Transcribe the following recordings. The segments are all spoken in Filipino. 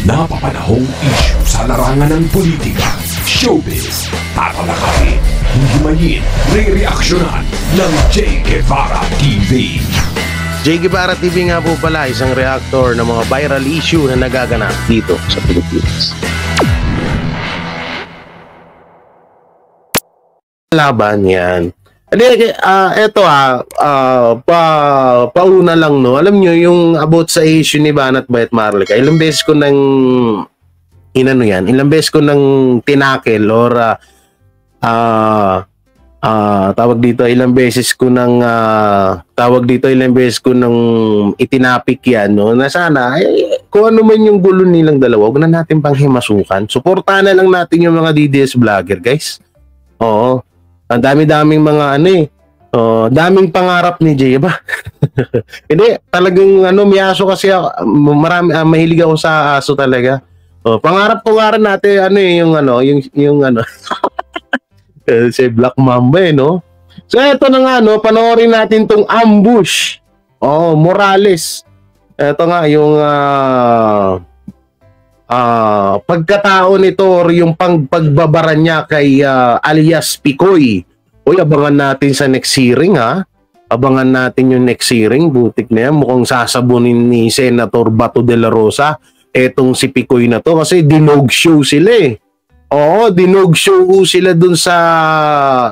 Napapanahong issue sa larangan ng politika, showbiz, tatalakayin, himayin, re-reaksyonan ng J. Guevara TV. J. Guevara TV nga po pala, isang reactor ng mga viral issue na nagaganap dito sa Pilipinas. Laban yan. Pauna lang, no. Alam nyo yung about sa issue ni Banat Bayat Marlica. Ilang beses ko nang ilang beses ko nang tinakel or ilang beses ko nang itinapik yan, no, na sana kung ano man yung gulo nilang dalawa, huwag na natin pang himasukan. Suportahan na lang natin yung mga DDS vlogger, guys. Oo. Ang dami-daming mga daming pangarap ni Jay ba? Hindi, talagang may aso kasi ako, mahilig ako sa aso talaga. Pangarap ko nga rin natin yung si Black Mamba no. So eto na nga panoorin natin tong ambush. Morales. Eto nga yung pagkatao nito or yung pagbabara niya kay alias Picoy. Uy, abangan natin sa next hearing, ha. Abangan natin yung next hearing. Butik na yan. Mukhang sasabunin ni Senator Bato de la Rosa etong si Picoy na to kasi dinog show sila eh. Oo, dinog show sila dun sa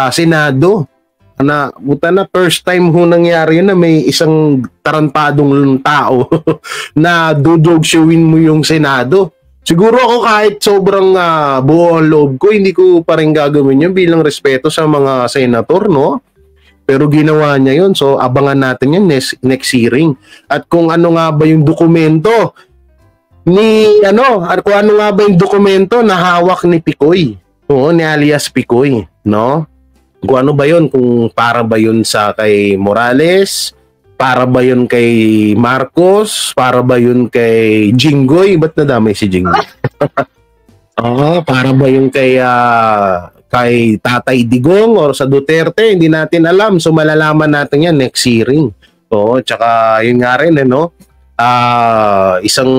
Senado. Buta na, first time ho nangyari yun na may isang taranpadong tao na dudog showin mo yung Senado. Siguro ako kahit sobrang buo ang loob ko, hindi ko pa rin gagawin yun bilang respeto sa mga senator, no? Pero ginawa niya yun, so abangan natin yun next hearing. At kung ano nga ba yung dokumento kung ano nga ba yung dokumento na hawak ni Picoy, ni alias Picoy, no? Kung ano ba yun, kung para ba yun sa kay Morales, para ba yun kay Marcos, para ba yun kay Jinggoy, ba't nadamay si Jinggoy? Para ba yun kay Tatay Digong or sa Duterte, hindi natin alam, so malalaman natin yan next hearing. Tsaka yun nga rin, isang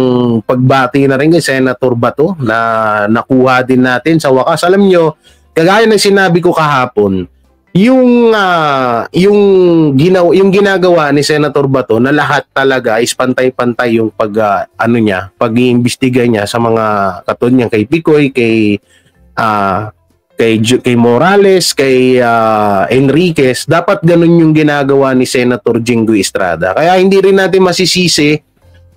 pagbati na rin kay Senator Bato na nakuha din natin sa wakas. Alam nyo, kagaya ng sinabi ko kahapon, yung ginagawa ni Senator Bato na lahat talaga is pantay-pantay yung pag-iimbestiga niya sa mga katulad niya kay Picoy, kay Morales, kay Enriquez. Dapat ganun yung ginagawa ni Senator Jinggoy Estrada. Kaya hindi rin natin masisisi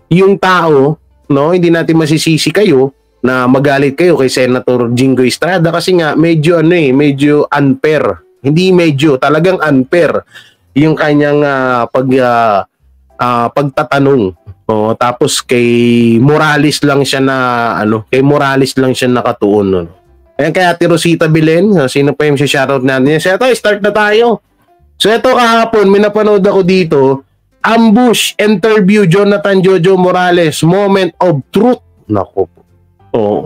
yung tao, no? Hindi natin masisisi kayo na magalit kayo kay Senator Jinggoy Estrada kasi nga medyo unfair. Hindi medyo, talagang unfair yung kanyang pagtatanong. Tapos kay Morales lang siya nakatuon. Ayan, kaya Ate Rosita Bilen, sino pa yung shoutout natin? So ito, start na tayo. So ito kahapon, may napanood ako dito, ambush interview Jonathan Jojo Morales, moment of truth. Nako po.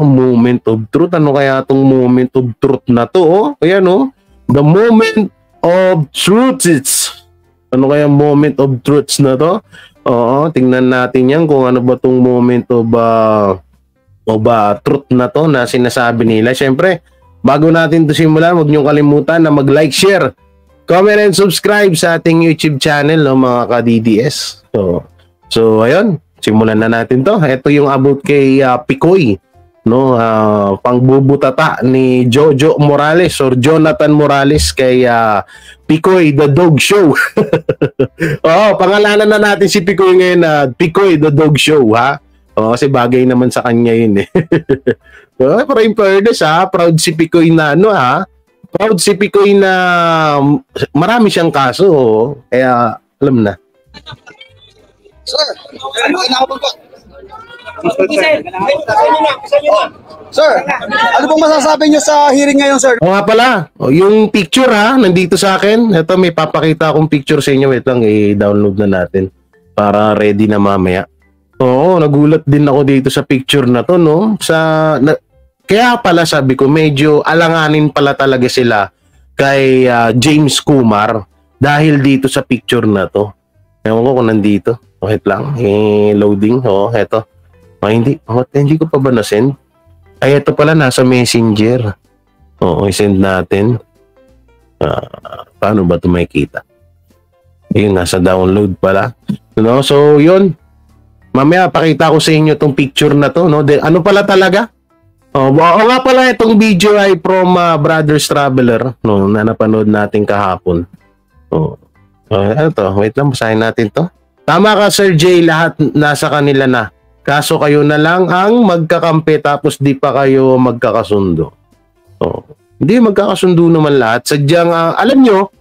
Moment of truth. Ano kaya itong moment of truth na to? Ayan the moment of truths. Ano kaya moment of truths na to? Tingnan natin yan kung ano ba itong moment of truth na to na sinasabi nila. Siyempre, bago natin to simulan, huwag niyong kalimutan na mag-like, share, comment, and subscribe sa ating YouTube channel, mga ka-DDS. So ayun, simulan na natin to. Ito yung about kay Picoy, pangbubutata ni Jojo Morales or Jonathan Morales kay Picoy the Dog Show. Pangalanan na natin si Picoy ngayon na Picoy the Dog Show, ha? Kasi bagay naman sa kanya yun eh. Pero in fairness, proud si Picoy na proud si Picoy na marami siyang kaso. Kaya alam na. Sir, Sir, ano pong masasabi niyo sa hearing ngayon, sir? Nga pala, yung picture nandito sa akin. Ito, may papakita akong picture sa inyo. Wait lang, i-download na natin para ready na mamaya. Nagulat din ako dito sa picture na to, no? Kaya pala sabi ko, medyo alanganin pala talaga sila kay James Kumar dahil dito sa picture na to. Ewan ko kung nandito. Wait lang, loading. Eto. Hindi ko pa ba na-send? Ay, ito pala, nasa Messenger. Oo, i-send natin. Paano ba ito makikita? Ayun, nasa download pala. No? So, yun. Mamaya, pakita ko sa inyo itong picture na to. No? Ano pala talaga? Oo nga pala, itong video ay from Brothers Traveler. No? Na napanood natin kahapon. Ano to? Wait lang, basahin natin to. Tama ka, Sir J. Lahat nasa kanila na. Kaso kayo na lang ang magkakampi tapos di pa kayo magkakasundo. Hindi magkakasundo naman lahat. Sadyang, alam nyo,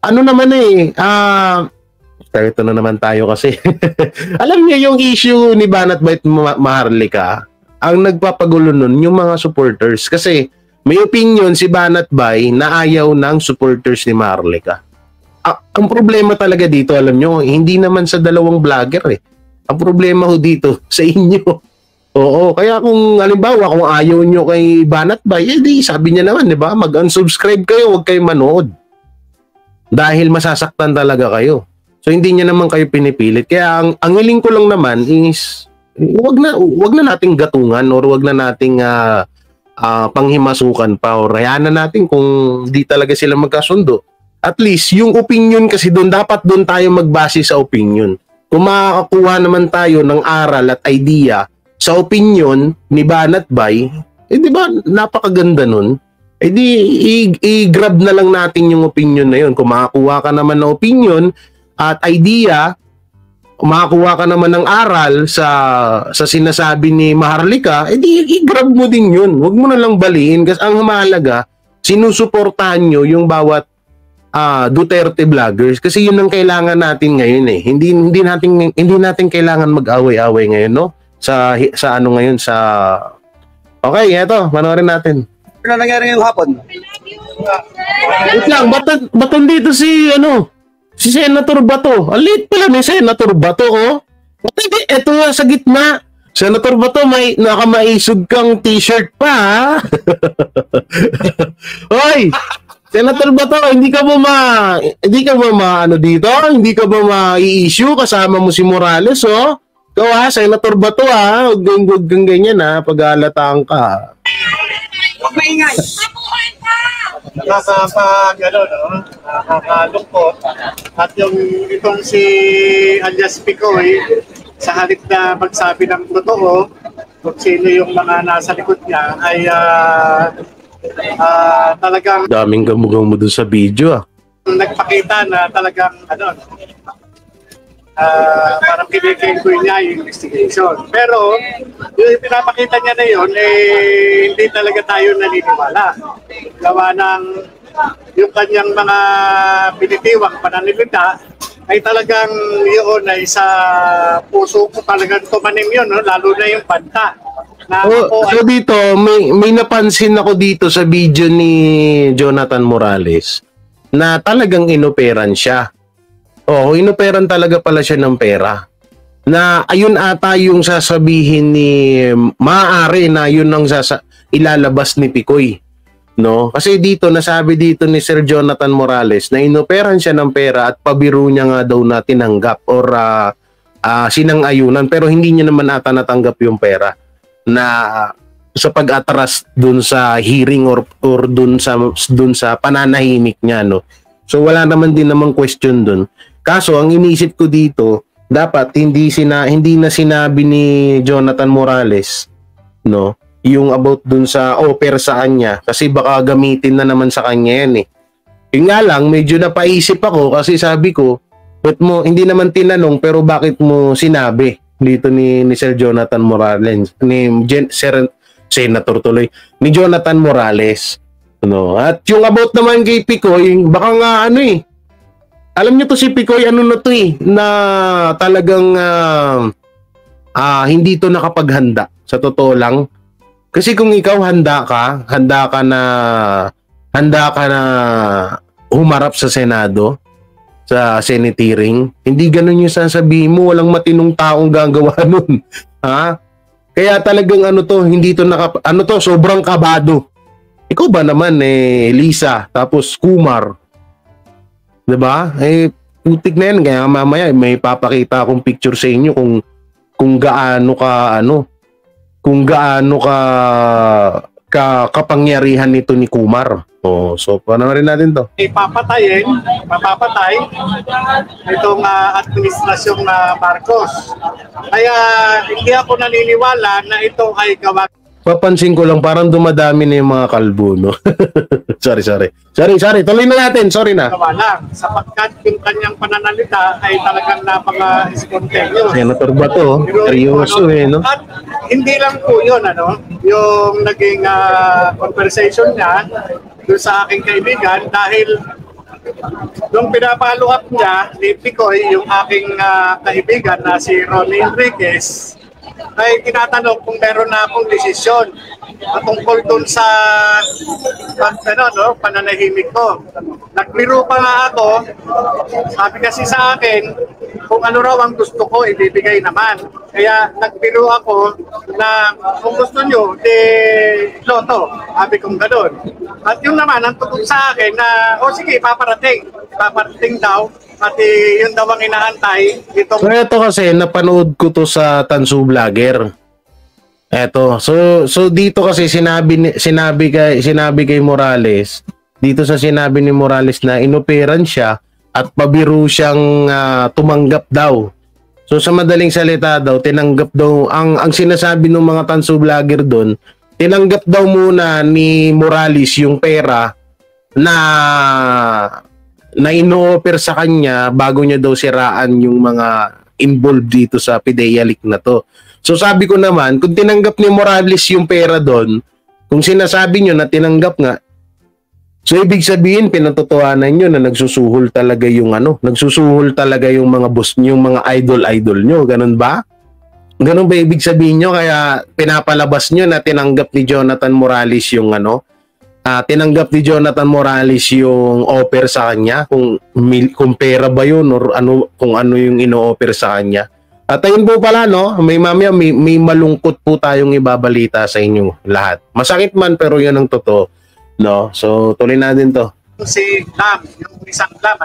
ano naman ito na naman tayo kasi. Alam nyo yung issue ni Banat Bait Maharlika, ang nagpapagulo nun yung mga supporters. Kasi may opinion si Banat Bay na ayaw ng supporters ni Maharlika. Ang problema talaga dito, alam nyo, hindi naman sa dalawang vlogger Ang problema ho dito sa inyo. Oo, kaya kung halimbawa kung ayaw nyo kay Banat Bay, di sabi niya naman, di ba? Mag-unsubscribe kayo, huwag kayo manood. Dahil masasaktan talaga kayo. So hindi niya naman kayo pinipilit. Kaya ang hiling ko lang naman is wag na nating gatungan or wag na nating panghimasukan pa or hayaan na natin kung di talaga sila magkasundo. At least yung opinion kasi doon, dapat doon tayo magbase sa opinion. Kung makakakuha naman tayo ng aral at idea sa opinion ni Banat Bay, di ba napakaganda nun? I-grab na lang natin yung opinion na yun. Kung makakuha ka naman ng opinion at idea, kung makakuha ka naman ng aral sa sinasabi ni Maharlika, i-grab mo din yun. Huwag mo na lang baliin kasi ang mahalaga, sinusuportahan nyo yung bawat Duterte vloggers kasi yun ang kailangan natin ngayon Hindi natin kailangan mag-away-away ngayon, no? Sa ano ngayon sa Okay, eto, panoorin natin. Ano nangyari ngayong hapon? Wait lang, ba't dito si Senator Bato? Ang liit pala ni Senator Bato, Ito nga sa gitna. Senator Bato, may nakamaisog kang t-shirt pa, ha? Hoy! Senator Bato, hindi ka ba dito? Hindi ka ba ma-i-issue kasama mo si Morales, Ikaw Senator Bato, huwag kang ganyan, pag-aalataan ka. Huwag maingay! Nakakalungkot. At itong si alias Picoy, sa halip na magsabi ng totoo, kung sino yung mga nasa likod niya, ay talagang daming gamugang mo dun sa video, nagpakita na talagang parang kinikengoy niya yung investigation. Pero yung pinapakita niya na yun, hindi talaga tayo naniniwala. Gawa ng yung kanyang mga binitiwang pananilita ay talagang yun ay sa puso ko talagang tumanim yun, lalo na yung banta. So dito, may napansin ako dito sa video ni Jonathan Morales na talagang inoperan siya. Inoperan talaga pala siya ng pera. Na ayun ata yung sasabihin ni maaari na yun ang ilalabas ni Picoy. No? Kasi dito, nasabi dito ni Sir Jonathan Morales na inoperan siya ng pera at pabiro niya nga daw na tinanggap or sinang-ayunan pero hindi niya naman ata natanggap yung pera na sa pag-atras dun sa hearing or dun sa pananahimik niya, no. So wala naman din namang question dun. Kaso ang iniisip ko dito, dapat hindi na sinabi ni Jonathan Morales, no, yung about dun sa offer sa kanya kasi baka gamitin na naman sa kanya yan Yung nga lang medyo napaisip ako kasi sabi ko, hindi naman tinanong pero bakit mo sinabi dito ni Sir Jonathan Morales, Senator tuloy, ni Jonathan Morales, no? At yung about naman kay Picoy, baka nga alam niyo to si Picoy, na talagang hindi to nakapaghanda, sa totoo lang. Kasi kung ikaw handa ka na humarap sa Senado, sa Senate hearing, hindi ganun yung sasabihin mo, walang matinong taong gagawa nun. Kaya talagang hindi to sobrang kabado. Ikaw ba naman Lisa, tapos Kumar, 'di ba? Putik na yan, kaya mamaya may papakita akong picture sa inyo kung kung gaano ka kung gaano ka kapangyarihan nito ni Kumar. So panoorin natin to. Mapapatay itong administrasyong Marcos. Kaya hindi ako naniniwala na ito ay gawa. Papansin ko lang parang dumadami na yung mga kalbo, no? Sorry. Tuloy na natin. Sorry na. Gawa lang. Sapagkat yung kanyang pananalita ay talagang napaka-spontaneous. Senator Bato, seryoso no? At hindi lang po yun, yung naging conversation niya doon sa aking kaibigan dahil nung pinapalo up niya ni Picoy, yung aking kaibigan na si Ronnie Enriquez, ay tinatanong kung meron na akong desisyon tungkol dun sa pananahimik ko. Nagbiro pa nga ako, sabi kasi sa akin, kung ano raw ang gusto ko, ibibigay naman. Kaya nagbiro ako na kung gusto nyo, loto. Sabi kong ganun. At yun naman, ang tugon sa akin na, sige, paparating daw. At yun daw ang inaantay. So ito kasi, napanood ko to sa Tansu Vlogger. Eto, so dito kasi sinabi kay Morales, dito sa sinabi ni Morales na inoperan siya at pabiro siyang tumanggap daw. So sa madaling salita daw, tinanggap daw ang sinasabi ng mga Tansu Vlogger doon, tinanggap daw muna ni Morales yung pera na ino-offer sa kanya bago niya daw siraan yung mga involved dito sa PIDEA leak na to. So sabi ko naman, kung tinanggap ni Morales yung pera doon, kung sinasabi nyo na tinanggap nga, so ibig sabihin pinatotohanan nyo na nagsusuhol talaga yung nagsusuhol talaga yung mga boss nyo, yung mga idol nyo, ganun ba? Ganun ba ibig sabihin nyo? Kaya pinapalabas nyo na tinanggap ni Jonathan Morales yung tinanggap ni Jonathan Morales yung offer sa kanya, kung pera ba yun or kung ano yung ino-offer sa kanya. At ayun po pala, may malungkot po tayong ibabalita sa inyo lahat. Masakit man pero yun ang totoo, no? So tuloy natin to. Si Lam, yung isang Lam,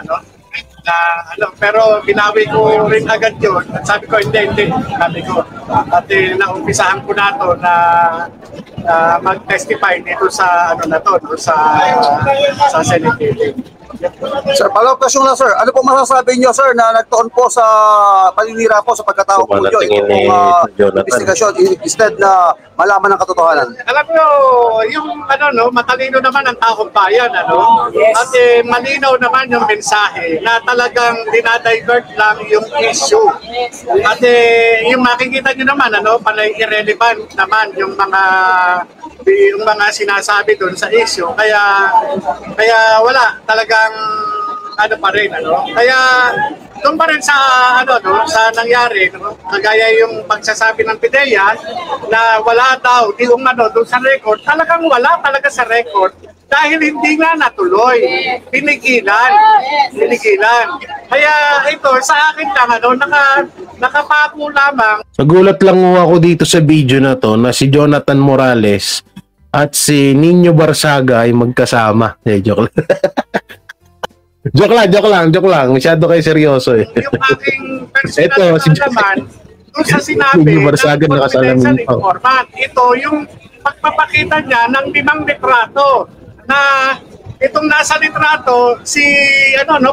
pero binawi ko rin agad yun. At sabi ko, hindi. Sabi ko, at naumpisahan ko na to na mag-testify dito sa sa Senate meeting. Sir, follow-up question lang, sir. Ano po masasabi niyo, sir, na nagtuon po sa paninira po sa pagkatao po niyo ito pong investigasyon instead na malaman ang katotohanan? Alam mo, yung matalino naman ang taong bayan, At malinaw naman yung mensahe na talagang dinadivert lang yung issue. At yung makikita nyo naman, panay irrelevant naman yung mga sinasabi doon sa issue. Kaya wala talagang pa rin, Kaya doon pa rin sa sa nangyari, kagaya yung pagsasabi ng PIDEA na wala daw doon sa record, talagang wala talaga sa record dahil hindi nga natuloy. Pinigilan. Kaya ito sa akin lang nakapako lamang. Nagulat lang ako dito sa video na to na si Jonathan Morales at si Nino Barsaga ay magkasama. Joke lang. Joke lang. Masyado kayo seryoso eh. Yung aking personal naman, doon sa sinabi ng confidential informant, ito yung pagpapakita niya ng 5 litrato na itong nasa litrato si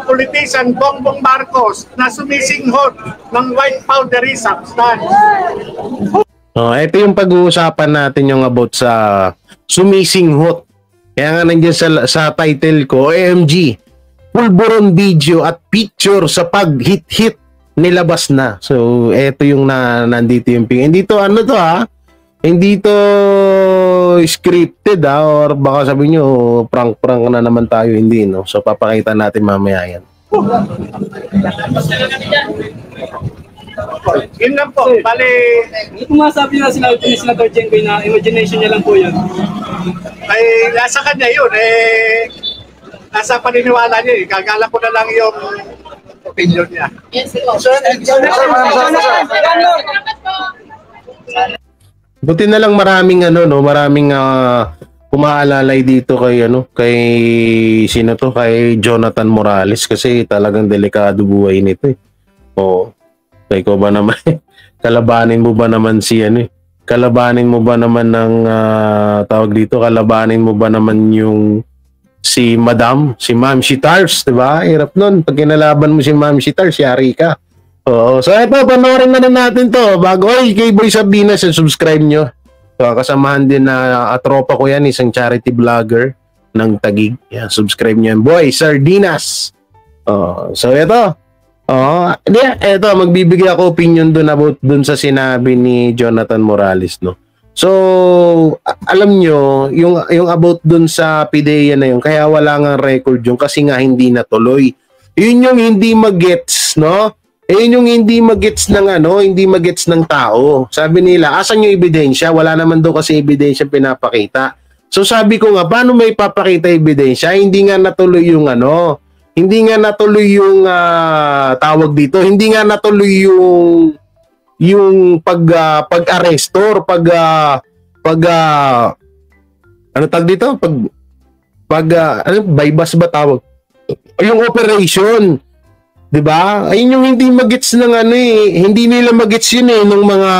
politician Bongbong Marcos na sumisinghot ng white powdery substance. Ito yung pag-uusapan natin yung about sa sumisinghot. Kaya nga nandiyan sa title ko, OMG, pulburon video at picture sa pag-hit-hit nilabas na. So, ito yung nandito yung ping. Hindi to hindi to scripted or baka sabihin nyo prank na naman tayo, hindi, no? So, papakita natin mamaya yan. Yun lang po, bali... Kung masabi na sinabi ni Senator Jenggoy na imagination niya lang po yun. Ay, nasa kanya yun, nasa paniniwala niya, gagala ko na lang yung opinion niya. Sir, Buti na lang maraming umaalalay dito kay kay Jonathan Morales kasi talagang delikado buhay nito eh. Oo. Ikaw ba naman? kalabanin mo ba naman si ano eh? Kalabanin mo ba naman ng tawag dito? Kalabanin mo ba naman yung si Madam, si Ma'am Shitars, 'di ba? Hirap nun. Pag kinalaban mo si Ma'am Shitars, yari ka. Oo. So ito, panoorin na natin to. Bago, kay Boy Sabinas, subscribe nyo. So, kasamahan din na tropa ko yan, isang charity vlogger ng Taguig. Yan, subscribe nyo yan. Boy Sardinas. So ito. Ito, magbibigay ako opinion dun about dun sa sinabi ni Jonathan Morales, no? So, alam nyo, yung about dun sa PIDEA na yun, kaya wala nga record yung kasi nga hindi natuloy. Yun yung hindi magets, no? Yun yung hindi magets ng hindi magets ng tao. Sabi nila, asan yung ebidensya? Wala naman daw kasi ebidensya pinapakita. So sabi ko nga, paano may papakita ebidensya? Hindi nga natuloy yung hindi nga natuloy yung tawag dito. Hindi nga natuloy yung pag-arrestor, ano tag dito? Bypass ba tawag? Yung operation. 'Di ba? Ayun yung hindi magets ng hindi nila magets yun ng mga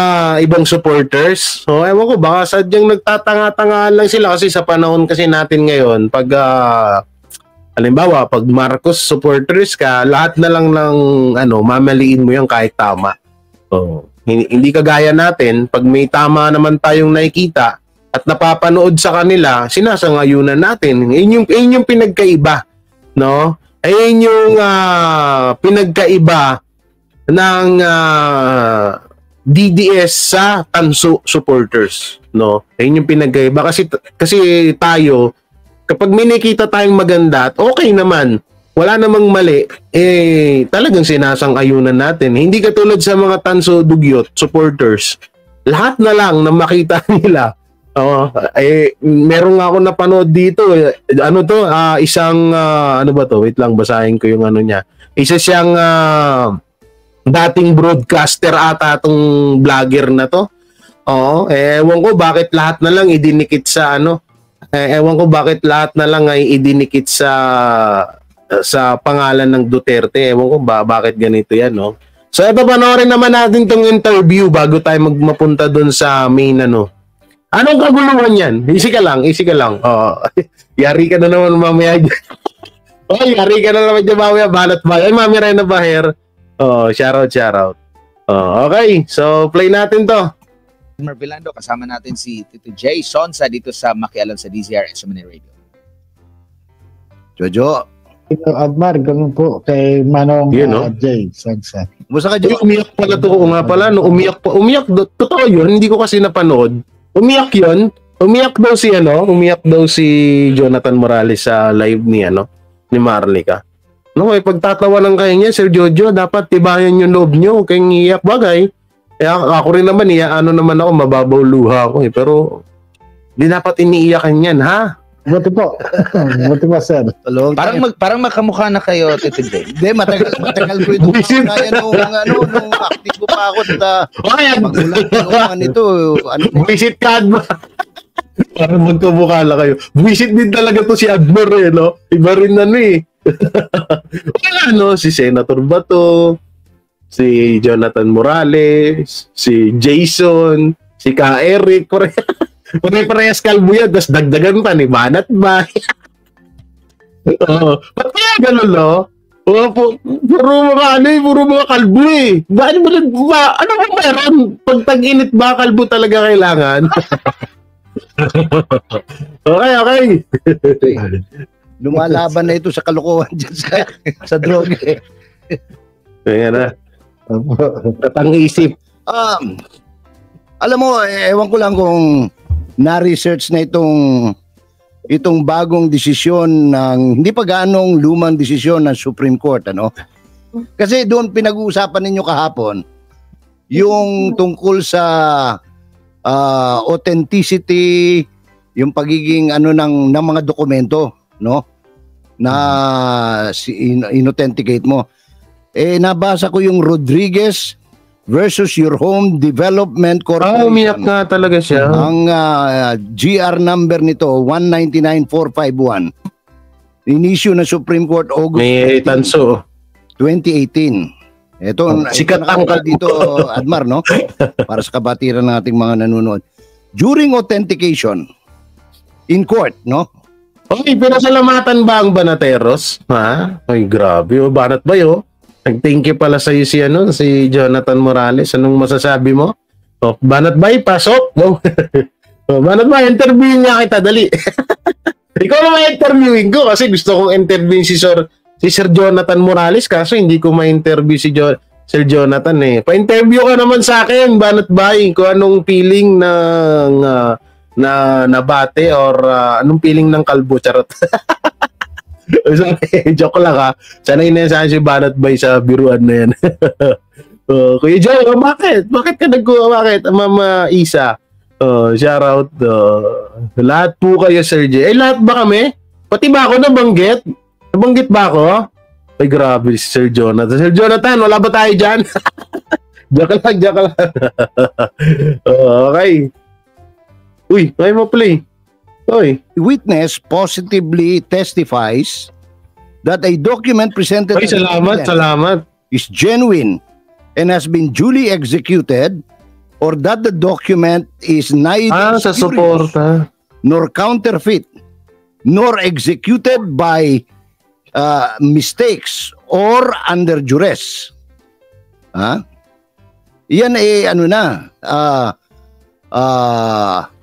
ibang supporters. So ewan ko, baka sadyang nagtatanga-tangaan lang sila kasi sa panahon kasi natin ngayon, pag halimbawa, pag Marcos supporters ka, lahat na lang ng mamaliin mo yan kahit tama. So, hindi kagaya natin, pag may tama naman tayong nakikita at napapanood sa kanila, sinasangayunan natin. Ayun yung pinagkaiba, no? Ayun yung pinagkaiba ng DDS sa Tanso supporters, no? Ayun yung pinagkaiba kasi tayo, kapag may nakita tayong maganda at okay naman, wala namang mali, talagang sinasang-ayunan natin. Hindi katulad sa mga Tanso Dugyot supporters, lahat na lang na makita nila. Meron nga ako napanood dito. Isang, ano ba to? Wait lang, basahin ko yung niya. Isa siyang dating broadcaster ata itong vlogger na to. Ewan ko bakit lahat na lang idinikit sa ewan ko bakit lahat na lang ay idinikit sa pangalan ng Duterte. Ewan ko bakit ganito yan, no? So ito, panoorin naman natin tong interview bago tayo mapunta dun sa main Anong kaguluhan yan? Easy ka lang. Yari ka na naman mamaya dyan. Yari ka na naman dyan mamaya. Balat ba? Ay, Mami Rena Baher. Shoutout. Okay, so play natin to. Marvilando, kasama natin si Tito Jay Sonsa dito sa Makialam sa DZRH Radio. Jojo. Ito, Admar, ganun po kay Manong Jay Sonsa. Musta ka, Jojo? Umiyak pala to ko nga pala. No, umiyak. Totoo yun, hindi ko kasi napanood. Umiyak yun. Umiyak daw si Jonathan Morales sa live ni Marlica. No, pagtatawanan kayo niya, Sir Jojo, dapat tibayan yung loob nyo. Kaya iyak bagay. Ako rin naman, naman ako, mababaw luha ako pero di dapat iniiyakan yan, ha? Buti po, sir. Parang makamukha na kayo, Tito Jay. Hindi, matagal ko ito. Kaya nung aktibo pa ako magulat nito. Visit ka, Admar. Parang magkamukha lang kayo. Visit din talaga to si Admar, no? Iba rin si Senator Bato, si Jonathan Morales, si Jason, si Ka Eric, parehas kalbo yan, tapos dagdagan pa ni Banat ba? Ba't kaya gano'n, no? Puro mga kalbo ano ba meron? Pag tag-init ba, kalbo talaga kailangan? Okay. Lumalaban na ito sa kalokohan dyan sa droga. Kaya na. Tatang isip. Alam mo, ewan ko lang kung na-research na itong bagong desisyon hindi pa ganong lumang desisyon ng Supreme Court, Kasi doon pinag-uusapan ninyo kahapon yung tungkol sa authenticity, yung pagiging ng mga dokumento, na inauthenticate mo. Nabasa ko yung Rodriguez versus Your Home Development Corporation. Umiyak nga talaga siya. Ang GR number nito, 199451. In-issue ng Supreme Court August May Tanso. 2018. Ito, sikat ang dito, Admar, no? Para sa kabatiran ng ating mga nanonood. During authentication in court, no? Okay, pinasalamatan ba ang Banateros? Ha? Ay, grabe. O, Banat ba yun? Nag-thank you pala sa'yo si Jonathan Morales. Anong masasabi mo? O, Banat Bay, pasok. O, Banat Bay, interview niya kita. Dali. Ikaw naman interviewin ko kasi gusto kong interviewin si Sir Jonathan Morales kaso hindi ko ma-interview si Sir Jonathan eh. Pa-interview ka naman sa akin, Banat Bay, kung anong feeling ng nabate or anong feeling ng kalbo, charot. Joke lang ha. Sana inasahan si Banat Bay sa biruan na yan. Kuya Joe, bakit? Bakit ka bakit? Mama Isa, shout out. Lahat po kayo, Sir J. Lahat ba kami? Pati ba ako nabanggit? Nabanggit ba ako? Ay, grabe si Sir Jonathan. Sir Jonathan, wala ba tayo dyan? Joke lang. Okay. Uy, may mo play. Oy. Witness positively testifies that a document presented Ay, salamat. is genuine and has been duly executed, or that the document is neither sa spurious suporta nor counterfeit nor executed by mistakes or under duress. Yan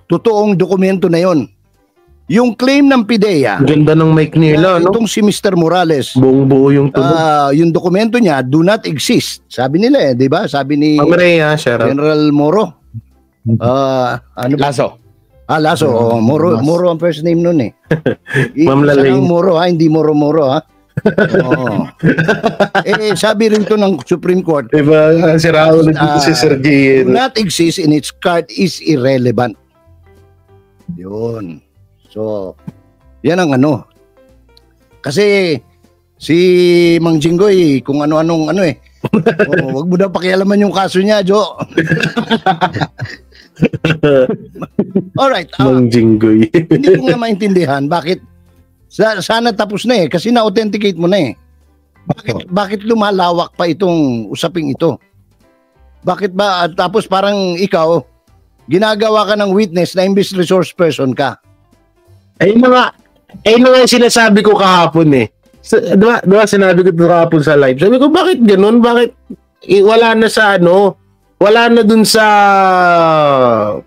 totoong dokumento na yon. Yung claim ng PIDEA, ganda ng mic nila, no? Itong si Mr. Morales, buong buo yung tunog. yung dokumento niya do not exist. Sabi nila di ba? Sabi ni General Moro. Ano ba? Lasso. Lasso. Moro ang first name nun eh. Ma'am Laling. Moro hindi Moro ha. Sabi rin to ng Supreme Court. Diba, si Raul dito si Sergey. Do not exist in its card is irrelevant. Yun. So, yan ang Kasi si Mang Jinggoy, kung ano-anong wag mo na pakialaman yung kaso niya, Jo. Alright. Mang Jinggoy. Hindi ko nga maintindihan bakit sana tapos na kasi na-authenticate mo na Bakit lumalawak pa itong usaping ito? Bakit ba tapos parang ikaw ginagawa ka ng witness na imbis resource person ka? Ayun na nga sinasabi ko kahapon diba sinabi ko kahapon sa live. Sabi ko, bakit ganun? Bakit wala na sa wala na dun sa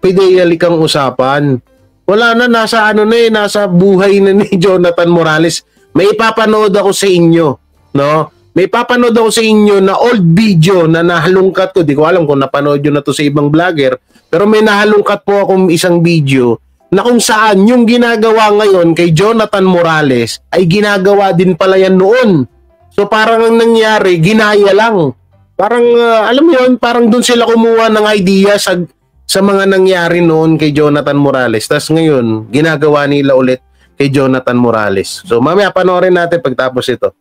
PIDEA likang usapan. Wala na, nasa nasa buhay na ni Jonathan Morales. May ipapanood ako sa inyo, no? May papanood ako sa inyo na old video na nahalungkat ko. Di ko alam kung napanood yun na to sa ibang vlogger. Pero may nahalungkat po akong isang video na kung saan yung ginagawa ngayon kay Jonathan Morales ay ginagawa din pala yan noon. So parang ang nangyari, ginaya lang. Parang, alam mo yun, parang dun sila kumuha ng idea sa mga nangyari noon kay Jonathan Morales. Tapos ngayon, ginagawa nila ulit kay Jonathan Morales. So mamaya panoorin natin pagtapos ito.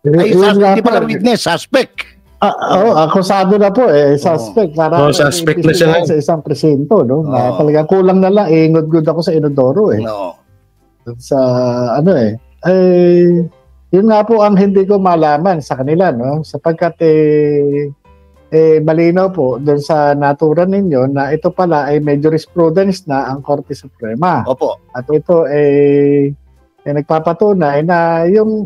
Ay, hindi pala witness, suspect. Akusado na po suspect. Para suspect na siya sa isang presinto, no? Na talagang kulang na lang, ingod-good ako sa Inodoro No. Sa yun nga po ang hindi ko malaman sa kanila, no? Sapagkat malinaw po doon sa natura ninyo na ito pala ay may jurisprudence na ang Korte Suprema. Opo. At ito nagpapatunay na yung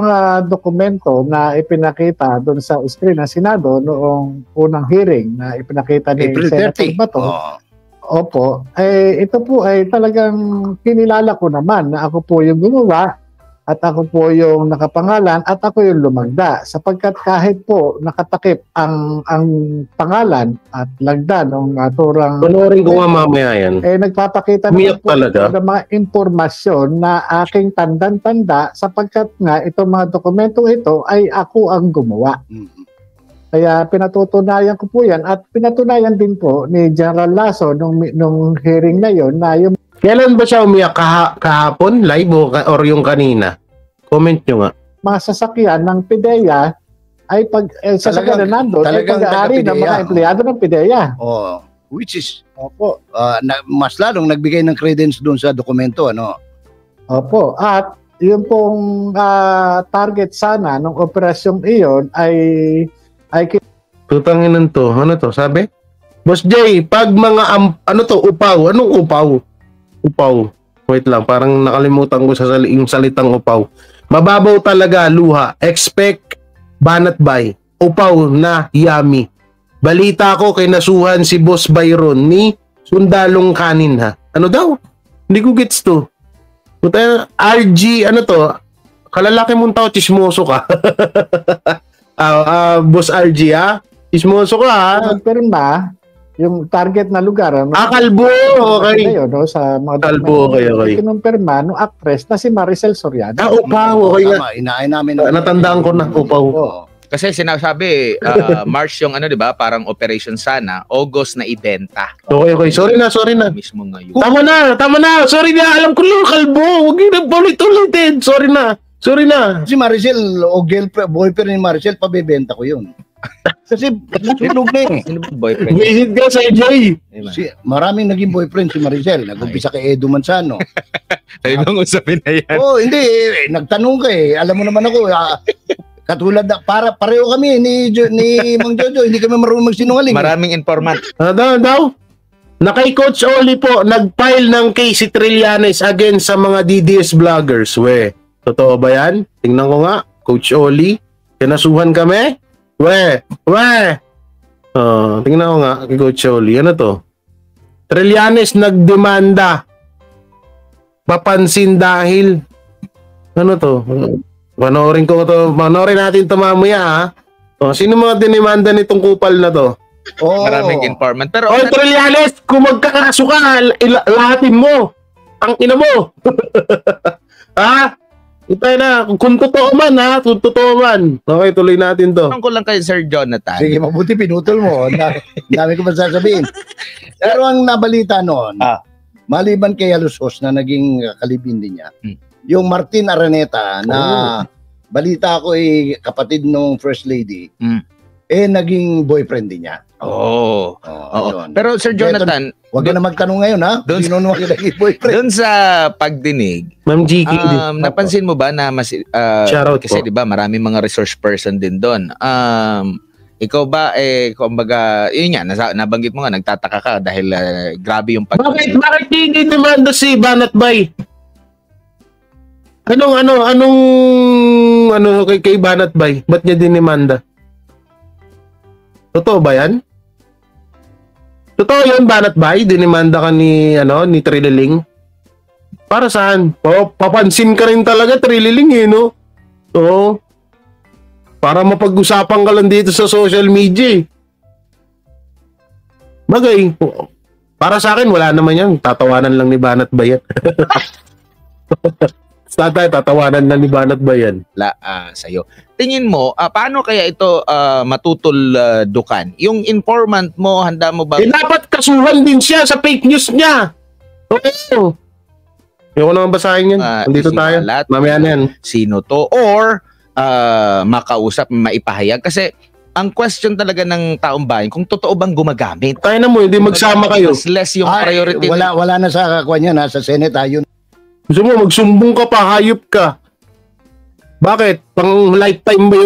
mga dokumento na ipinakita doon sa screen ng Senado noong unang hearing na ipinakita ni Senator Bato. Opo, ito po ay talagang kinilala ko naman na ako po yung gumawa at ako po yung nakapangalan at ako yung lumagda. Sapagkat kahit po nakatakip ang pangalan at lagda ng naturang... Panorin ko nga mamaya yan. Nagpapakita naman po ng mga impormasyon na aking tandang-tanda sapagkat nga itong mga dokumentong ito ay ako ang gumawa. Kaya pinatutunayan ko po yan at pinatunayan din po ni General Lasso nung hearing na yon na yung... Kailan ba siya umiyak? Kahapon? Live or yung kanina? Comment nyo nga. Mga sasakyan ng PIDEA ay sasakyan na nandun ay pag-aari ng mga empleyado ng PIDEA. Which is mas lalong nagbigay ng credence doon sa dokumento. Opo. At yung pong target sana ng operasyong iyon ay Tutanginan to. Ano to? Sabi? Boss Jay, pag mga ano to, upaw. Anong upaw? Upaw. Wait lang, parang nakalimutan ko sa yung salitang upaw. Mababaw talaga, luha. Expect, banat bay. Upaw na yummy. Balita ko kay nasuhan si Boss Byron ni Sundalong Kanin ha. Ano daw? Hindi ko gets to. RG, ano to? Kalalaki mong tao, chismoso ka. Boss RG ha? Chismoso ka ha? pero na yung target na lugar. Kalbo! Okay. No, sa mga Kalbo, okay. Kinumpirma nung actress na si Maricel Soriano. Upaw, okay nga. Inaay namin. Natandaan ko na, upaw. Kasi sinasabi, March yung ano, di ba? Parang operation sana, August na ibenta. Okay. Sorry na. Mismo ngayon. Tama na. Sorry na, alam ko lang, kalbo. Huwag yun ulit-ulitin. Sorry na. Si Maricel, o boyfriend ni Maricel, pabebenta ko yun. Kasi nasunog na eh. Sino ba boyfriend? Visit ka sa Joy. Maraming naging boyfriend si Maricel. Nag-umpisa kay Edu Manzano. Tayo bang usapin na yan? Hindi. Nagtanong ka eh. Alam mo naman ako, katulad na, pareho kami ni Mang Jojo. Hindi kami marunong magsinungaling. Maraming informant. Daw? Na kay Coach Oli po, nag-file ng case si Trillanes against sa mga DDS vloggers. Totoo ba yan? Tingnan ko nga. Coach Oli, kinasuhan kami? Tingnan ko nga kay Coach Oli. Ano to? Trillanes nagdemanda. Papansin dahil ano to? Panoorin natin ito mamaya ha. Sino mga dinimanda nitong kupal na to? Maraming informant. Pero Trillanes, kung magkakaso ka, lahatin mo. Ang ina mo. Ha? Itay na, kung totoo man ha, kung totoo man. Okay, tuloy natin to. Tanong ko lang kay Sir Jonathan. Sige, mabuti pinutol mo. Dami ko masasabihin. Pero ang nabalita noon, maliban kay Alusos na naging kalibin din niya, yung Martin Araneta na balita ko ay kapatid nung First Lady, naging boyfriend din niya. Oo. Pero Sir Jonathan, wag na magtanong ngayon ha. Sino nung naging boyfriend? Doon sa pagdinig, Ma'am G. napansin mo ba na mas kasi 'di ba, maraming mga resource person din doon. Ikaw ba kumbaga, yun nga, nabanggit mo nga, nagtataka ka dahil grabe yung Bakit hindi demanda si Banat Bay? Anong kay Banat Bay? Ba't niya dinimanda? Totoo ba yan? Totoo yun, Banat Bay? Dinimanda ka ni Trililing? Para saan? Papansin ka rin talaga, Trililing no? Oo. Para mapag-usapan ka lang dito sa social media Bagay. Para sa akin, wala naman yan. Tatawanan lang ni Banat Bay yan. Tatawanan lang ni Banat Bay yan. Sa'yo. Tingin mo, paano kaya ito matutuldukan? Yung informant mo, handa mo ba? Dapat kasuhan din siya sa fake news niya. Oo. Yung naman basahin yan. Nandito tayo. Mamaya na yan. Sino to? Or, makausap, maipahayag. Kasi, ang question talaga ng taong bayan, kung totoo bang gumagamit. Tayo na mo, hindi magsama kayo. Less yung priority. Wala na sa kanya na sa Senate yun. Gusto mo, magsumbong ka pa, hayop ka. Bakit? Pang lifetime ba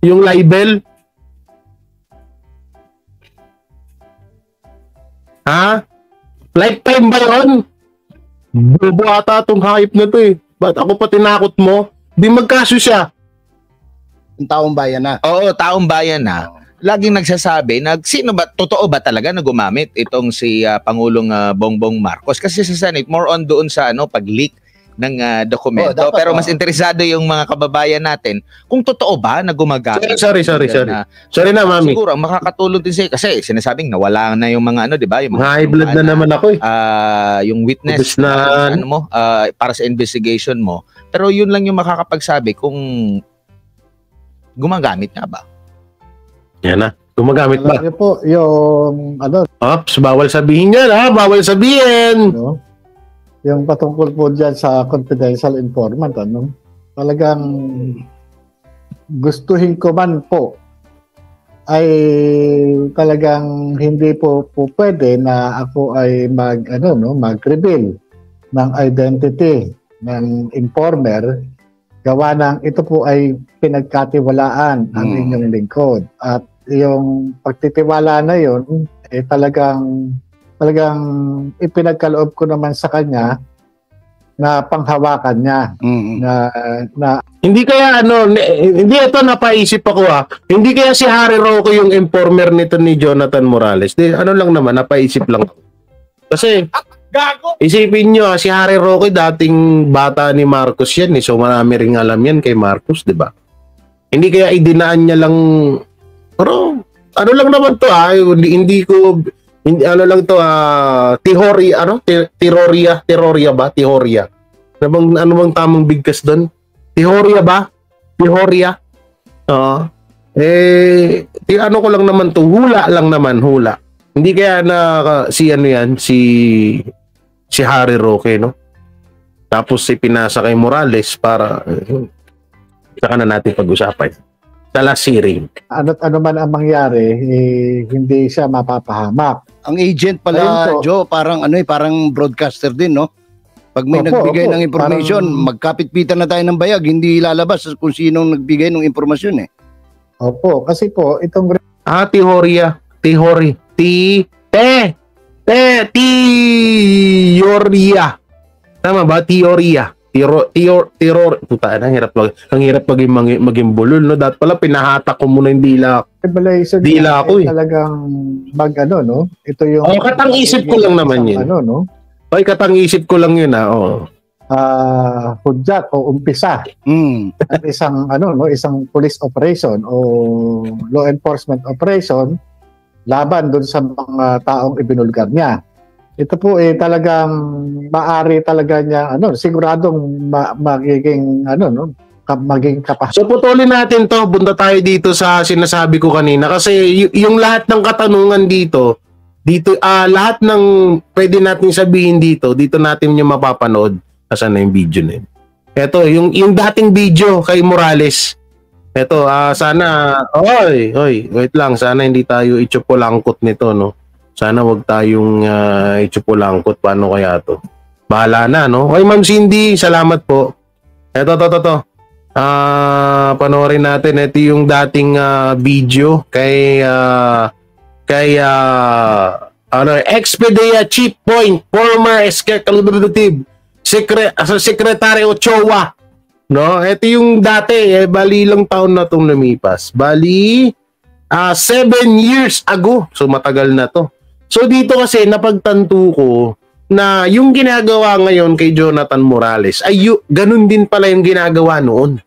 yung libel? Ha? Lifetime ba yun? Bobo ata itong hayop na to Ba't ako pa tinakot mo? Di magkaso siya. Yung taong bayan na. Oo, taong bayan na. Laging nagsasabi na sino ba, totoo ba talaga na gumamit itong si Pangulong Bongbong Marcos? Kasi sa Senate, more on doon sa pag-leak ng dokumento. Pero mas interesado yung mga kababayan natin kung totoo ba na gumagamit. Sorry. Sorry na, mami. Siguro, makakatulong din siya kasi sinasabing nawala na yung mga di ba? Yung mga high blood na naman ako yung witness na para sa investigation mo. Pero yun lang yung makakapagsabi kung gumagamit nga ba. Yan na. Gumagamit ba? Alam po, yung Ops, bawal sabihin yan bawal sabihin. Yung patungkol po dyan sa confidential informant, talagang gustuhin ko man po ay talagang hindi po pwede na ako ay mag-reveal ng identity ng informer, gawa ng ito po ay pinagkatiwalaan ang inyong lingkod. At yung pagtitiwala na yun, talagang ipinagkaloob ko naman sa kanya na panghawakan niya. Na hindi kaya hindi ito napaisip ako hindi kaya si Harry Roque yung informer nito ni Jonathan Morales. Lang naman, napaisip lang. Kasi isipin nyo, si Harry Roque dating bata ni Marcos yan so marami ring alam yan kay Marcos, di ba? Hindi kaya idinaan niya lang, pero lang naman to teorya ba? Ano bang tamang bigkas doon? Teorya ba? Teorya? Ano ko lang naman to, hula lang naman, hula. Hindi kaya si Harry Roque, no? Tapos pinasa kay Morales para saka na natin pag-usapan. Sa last hearing. Ano man ang mangyari, hindi siya mapapahamak. Ang agent pala, Joe, parang broadcaster din, no? Pag may nagbigay ng information, magkapit-pitan na tayo ng bayag, hindi lalabas kung sinong nagbigay ng informasyon Opo, kasi po itong teorya. Tama ba? Teorya. Puta na, ang hirap maging bulol, no? Dapat pala pinahatak ko muna yung dila ko talagang no? Ito yung katang-isip ko lang naman yun. No? Katang-isip ko lang yun, hudyat o umpisa at isang police operation o law enforcement operation laban doon sa mga taong ibinulgar niya. Ito po talagang maari talaga niya siguradong magiging maging kapahal. So putulin natin to, punta tayo dito sa sinasabi ko kanina kasi yung lahat ng katanungan dito lahat ng pwede natin sabihin dito natin yung mapapanood. Asan na yung video na yun? Ito, yung dating video kay Morales. Ito, sana wait lang, sana hindi tayo itsupulangkot nito, no? Sana wag tayong itsupulangkot. Paano kaya to? Bahala na, no? Okay, Ma'am Cindy, salamat po. Ito. Panoorin natin. Ito yung dating video kay ex-PDEA Chief Point, former executive Secretary Ochoa. No? Ito yung dati, bali ilang taon na itong lumipas. Bali, 7 years ago. So, matagal na to. So, dito kasi napagtanto ko na yung ginagawa ngayon kay Jonathan Morales ay ganun din pala yung ginagawa noon.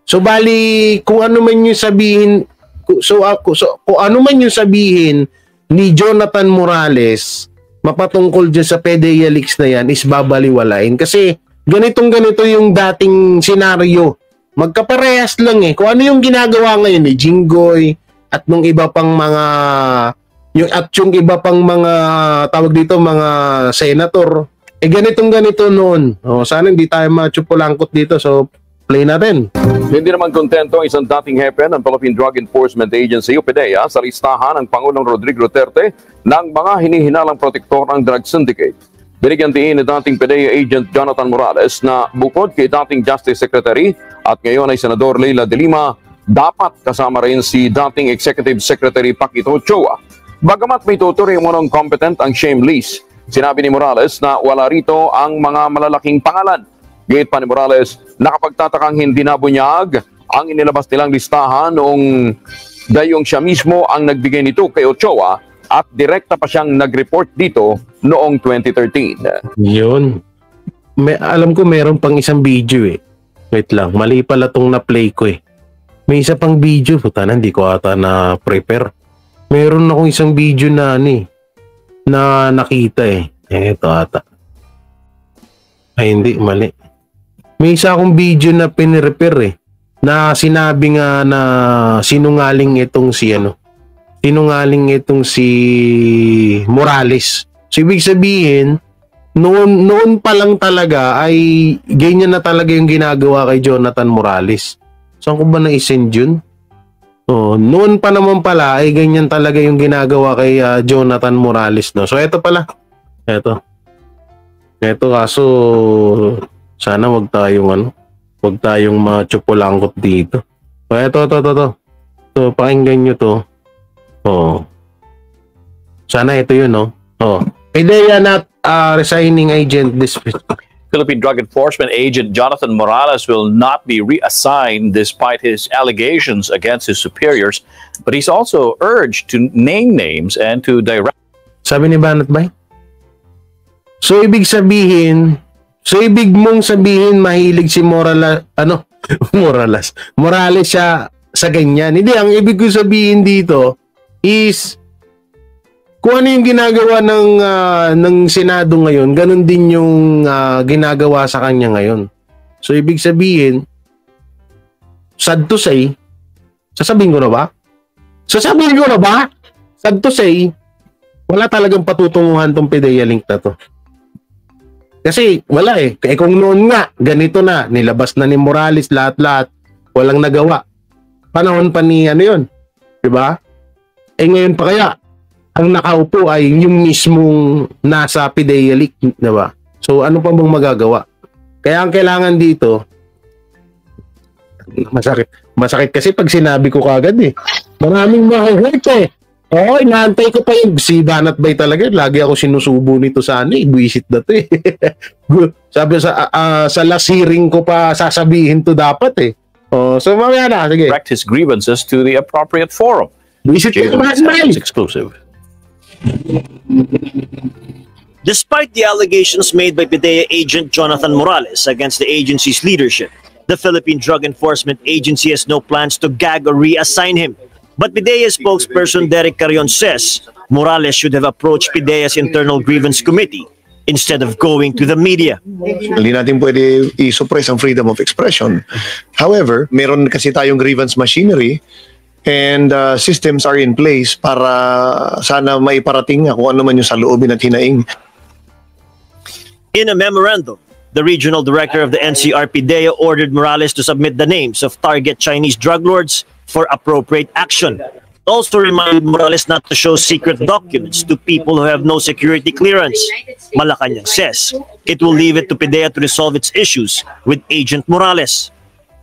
So, bali, kung ano man yung sabihin, kung ano man yung sabihin ni Jonathan Morales mapatungkol dyan sa PDEA leaks na yan is babaliwalain. Kasi ganito yung dating senaryo. Magkaparehas lang Kung ano yung ginagawa ngayon ni Jinggoy at nung iba pang mga yung iba pang mga tawag dito mga senator, ganito noon. Sana hindi tayo machupulangkot dito. So play natin. Hindi naman kontento ang isang dating hepe ng Philippine Drug Enforcement Agency o PDEA sa listahan ng Pangulong Rodrigo Duterte ng mga hinihinalang protektor ng drug syndicate. Binigyan diin ni dating PDEA agent Jonathan Morales na bukod kay dating Justice Secretary at ngayon ay Senador Leila de Lima, dapat kasama rin si dating Executive Secretary Paquito Ochoa. Bagamat may tuturing mo ng competent ang shame list, sinabi ni Morales na wala rito ang mga malalaking pangalan. Gayit pa ni Morales, nakapagtatakang hindi nabunyag ang inilabas nilang listahan noong dayong siya mismo ang nagbigay nito kay Ochoa at direkta pa siyang nag-report dito noong 2013. Yun. Alam ko meron pang isang video Wait lang, mali pala tong na-play ko May isa pang video, puta na, hindi ko ata na-prepare. Meron akong isang video na na nakita Ito ata. Ay hindi, mali. May isa akong video na pinrepair na sinabi nga na sinungaling itong si Morales. So ibig sabihin, noon pa lang talaga ay ganyan na talaga yung ginagawa kay Jonathan Morales. Saan ko ba na-send yun? Noon pa naman pala ay ganyan talaga yung ginagawa kay Jonathan Morales, no. So ito pala. Ito kaso Sana wag tayong matsyupulangkot dito. So, ito. So, pakinggan nyo to. Oh. Sana ito yun, no? Oh. PIDEA not resigning agent this Philippine Drug Enforcement Agent Jonathan Morales will not be reassigned despite his allegations against his superiors, but he's also urged to name names and to direct. Sabi ni Banat Bay? So, ibig mong sabihin mahilig si Morales siya sa ganyan. Hindi, ang ibig ko sabihin dito is kung ano yung ginagawa ng Senado ngayon, ganun din yung ginagawa sa kanya ngayon. So, ibig sabihin, sad to say, sasabihin ko na ba? Sad to say, wala talagang patutunguhan tong PIDEA link na to. Kasi wala eh. Kung noon nga, ganito na, nilabas na ni Morales lahat-lahat, walang nagawa. Panahon pa ni yun. Diba? Ngayon pa kaya, ang nakaupo ay yung mismong nasa PIDEA leak, diba? So, ano pa bang magagawa? Kaya ang kailangan dito, masakit kasi pag sinabi ko kagad eh. Maraming mahihurt eh. Oo, inaantay ko pa yung si Banat Bay talaga. Lagi ako sinusubo nito sana eh. Buisit na to eh. Sabi sa last hearing ko pa sasabihin to dapat eh. Oh, so mamaya na, sige. Direct his grievances to the appropriate forum. Buisit na it's exclusive. Despite the allegations made by PIDEA agent Jonathan Morales against the agency's leadership, the Philippine Drug Enforcement Agency has no plans to gag or reassign him. But PIDEA spokesperson Derek Carrion says Morales should have approached PIDEA's Internal Grievance Committee instead of going to the media. Hindi natin pwede i-suppress ang freedom of expression. However, meron kasi tayong grievance machinery and systems are in place para sana maiparating kung ano man yung saloobin at hinaing. In a memorandum, the regional director of the NCR PIDEA ordered Morales to submit the names of target Chinese drug lords for appropriate action. It also reminded Morales not to show secret documents to people who have no security clearance. Malacanang says it will leave it to PIDEA to resolve its issues with Agent Morales.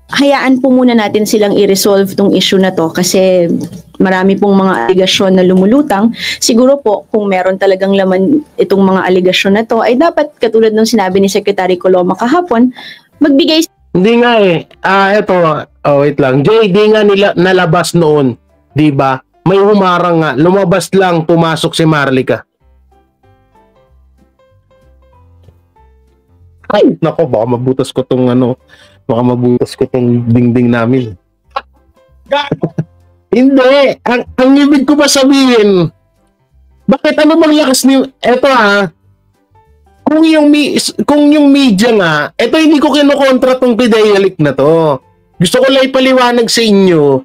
Hayaan po muna natin silang i-resolve tong issue na to kasi marami pong mga aligasyon na lumulutang. Siguro po kung meron talagang laman itong mga aligasyon na to ay dapat katulad ng sinabi ni Secretary Coloma kahapon, magbigay. Hindi nga eh. Wait lang. Jay, di nga nila nalabas noon. Di ba? May humarang nga. Lumabas lang, pumasok si Marlica. Ay, nako, baka mabutas ko tong dingding namin. Hindi. Ang ibig ko ba sabihin, bakit ano bang lakas ni... Eto kung yung media nga, eto hindi ko kinukontra tong PIDEA leak na to. Gusto ko lang ipaliwanag sa inyo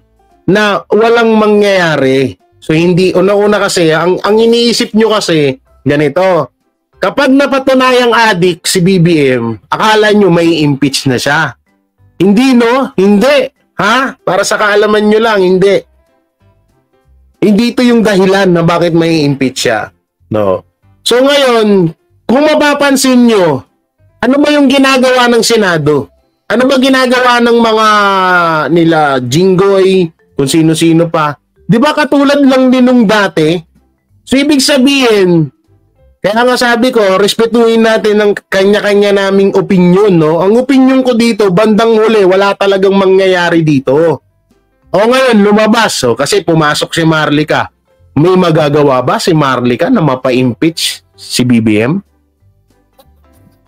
na walang mangyayari. So hindi, una-una kasi, ang iniisip nyo kasi, ganito. Kapag napatunayang addict si BBM, akala nyo may impeach na siya. Hindi, no? Hindi. Ha? Para sa kaalaman nyo lang, hindi. Hindi ito yung dahilan na bakit may impeach siya. No? So ngayon, kung mapapansin nyo, ano ba yung ginagawa ng Senado? Ano ba ginagawa ng mga nila Jinggoy, kung sino-sino pa? Di ba katulad lang din nung dati? So ibig sabihin, kaya nga sabi ko, respetuhin natin ang kanya-kanya naming opinion, no? Ang opinion ko dito, bandang huli, wala talagang mangyayari dito. O ngayon, lumabas, kasi pumasok si Marlica. May magagawa ba si Marlica na mapa-impeach si BBM?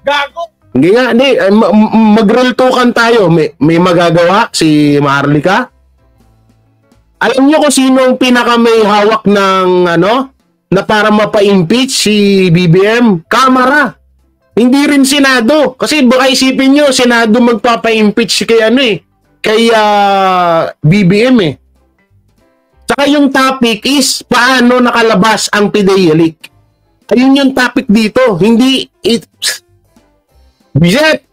Gago! Hindi nga, hindi. Magreltukan tayo. May magagawa si Marlica? Alam niyo kung sino ang pinaka may hawak ng na para mapa-impeach si BBM? Kamara. Hindi rin Senado. Kasi baka isipin nyo, Senado magpapa-impeach kay BBM eh. Saka yung topic is paano nakalabas ang PIDEA leak. Ayun yung topic dito. Hindi Biset!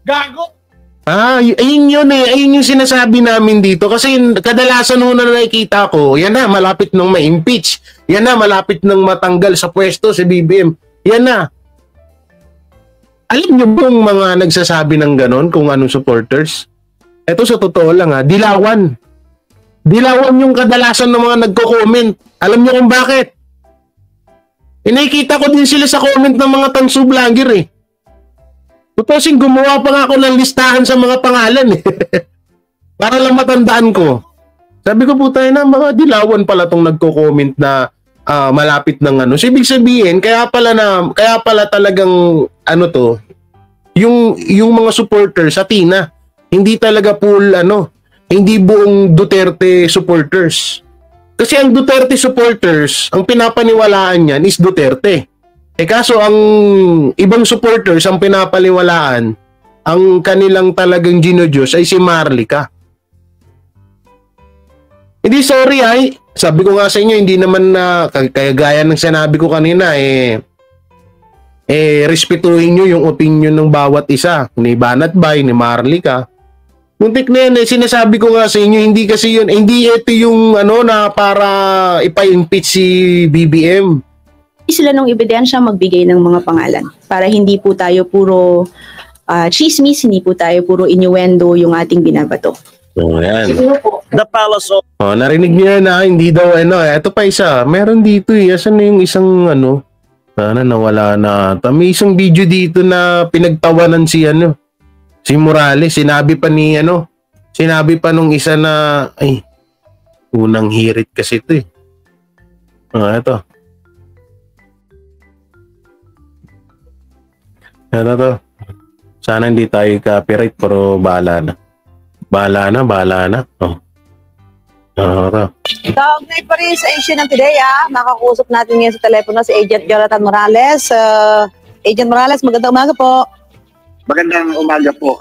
Gago! Ayun yun eh. Ayun yung sinasabi namin dito. Kasi kadalasan na nakikita ko, yan na, malapit nang ma-impeach. Yan na, malapit nang matanggal sa pwesto si BBM. Yan na. Alam niyo bang mga nagsasabi ng ganon kung anong supporters? Ito sa totoo lang dilawan. Dilawan yung kadalasan ng mga nagko-comment. Alam niyo kung bakit? Nakikita ko din sila sa comment ng mga tansu vlogger eh. Tutusin, gumawa pa nga ako ng listahan sa mga pangalan eh. Para lang matandaan ko. Sabi ko po tayo na mga dilawan pala tong nagko-comment na malapit ng ano. So, ibig sabihin, kaya pala talagang yung mga supporters sa Tina, hindi talaga full hindi buong Duterte supporters. Kasi ang Duterte supporters, ang pinapaniwalaan niyan is Duterte. Kaso ang ibang supporters, ang pinapaniwalaan, ang kanilang talagang ginodiyos ay si Marlica. Hindi, sorry sabi ko nga sa inyo, hindi naman kaya gaya ng sinabi ko kanina, respetuhin nyo yung opinion ng bawat isa, ni Banat Bay, ni Marlica. Muntik na yan, sinasabi ko nga sa inyo, hindi kasi yun, hindi ito yung na para ipa-impeach si BBM. Sila nung ebidensya magbigay ng mga pangalan para hindi po tayo puro chismis, hindi po tayo puro innuendo yung ating binabato. Yan. The Palace of... narinig niyo na hindi daw ito pa isa. Meron dito asan na yung isang sana nawala na. May isang video dito na pinagtawanan si Morales. Sinabi pa nung isa na unang hirit kasi ito ito. Ano to? Sana hindi tayo copyright pero bahala na. Bahala na. Kaugnay pa rin sa issue ng PIDEA, makakusap natin ngayon sa telepono si Agent Jonathan Morales. Agent Morales, magandang umaga po. Magandang umaga po.